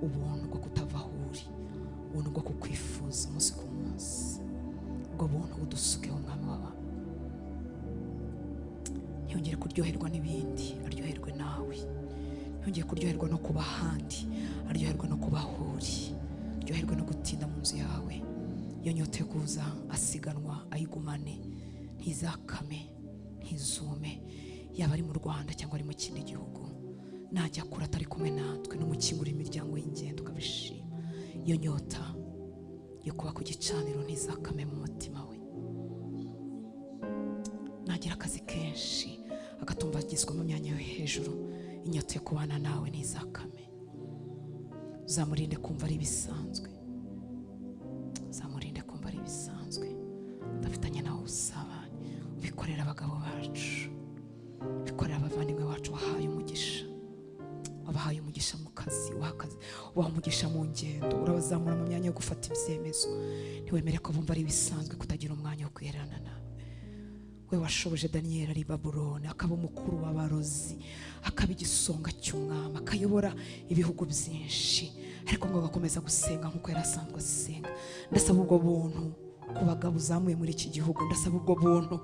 ubuntu bwo kutava aho uri, ubuntu bwo kukwifuza umunsi ku munsi, ubwo buntu budusukeho umwami w'abantu. Ntiyongere kuryoherwa n'ibindi, aryoherwe nawe. Ntiyongere kuryoherwa no kuba ahandi, aryoherwe no kuba aho uri, aryoherwe no gutinda mu nzu yawe. Iyo nyota yo kuza asiganwa ayigumane, ntizakame ntizume, yaba ari mu Rwanda cyangwa ari mu kindi gihugu. Najya kure atari kumwe natwe, n'umukingura imiryango y'ingendo ukabishima. Iyo nyota yo kuba ku gicaniro ntizakame mu mutima we. Nagira akazi kenshi agatumbagizwa mu myanya yo hejuru, inyota yo kubana nawe ntizakame. Uzamurinde kumva ari ibisanzwe, uzamurinde kumva ari ibisanzwe. Ndafitanye nawe usabane, ubikorera abagabo bacu, ubikorera abavandimwe bacu wahaye umugisha, wabahaye umugisha mu kazi, waha umugisha mu ngendo, urabazamura mu myanya yo gufata ibyemezo. Ntiwemere ko bumva ari ibisanzwe kutagira umwanya wo kwihererana nawe. We washoboje Daniel ari Babuloni, akaba umukuru w'abarozi, akaba igisonga cy'umwami, akayobora ibihugu byinshi, ariko ngo agakomeza gusenga nk'uko yari asanzwe asenga. Ndasaba ubwo buntu ku bagabo uzamuye muri iki gihugu, ndasaba ubwo buntu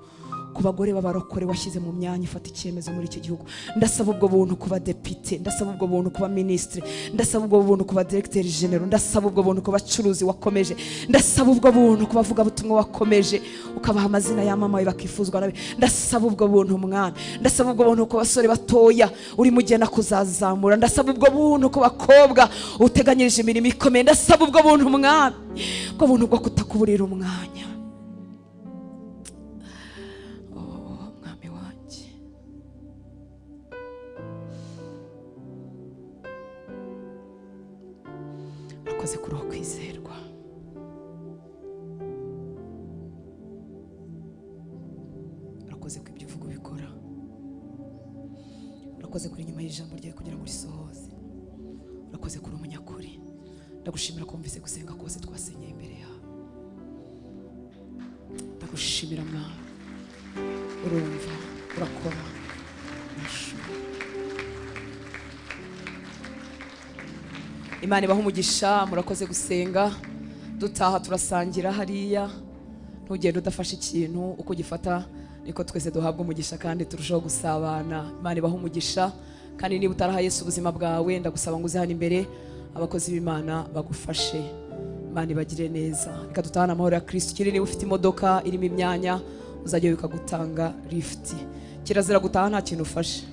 ku bagore b'abarokore washyize mu myanya ifata icyemezo muri iki gihugu, ndasaba ubwo buntu ku badepite, ndasaba ubwo buntu ku baminisitiri, ndasaba ubwo buntu ku badiregiteri genero, ndasaba ubwo buntu ku bacuruzi wakomeje, ndasaba ubwo buntu ku bavugabutumwa wakomeje ukabaha amazina y'amamawe bakifuzwa nawe. Ndasaba ubwo buntu mwami, ndasaba ubwo buntu ku basore batoya urimo ugenda kuzazamura, ndasaba ubwo buntu ku bakobwa uteganyirije imirimo ikomeye, ndasaba ubwo buntu mwami, ubwo buntu bwo kutakuburira umwanya. Mwami wanjye, urakoze kuri uwo kwizerwa, urakoze ko ibyo uvuga ubikora, urakoze kuri nyuma y'ijambo ryawe kugira ngo risohoze, urakoze kuri umunyakuri. Ndagushimira ko wumvise gusenga kose twasenyeye imbere yawe. Ndagushimira mwami, urumva, urakora, urashobora. Imana ibaha umugisha, murakoze gusenga. Dutaha turasangira hariya, ntugende udafashe ikintu, uko ugifata niko twese duhabwa umugisha kandi turushaho gusabana. Imana ibaha umugisha, kandi niba utaraha Yesu ubuzima bwawe, ndagusaba ngo uze hano imbere, abakozi b'Imana bagufashe. Imana ibagire neza. Reka dutahane amahoro ya Kristo. Kiri niba ufite imodoka irimo imyanya, uzajya wika gutanga lift. Kirazira gutaha nta kintu ufashe.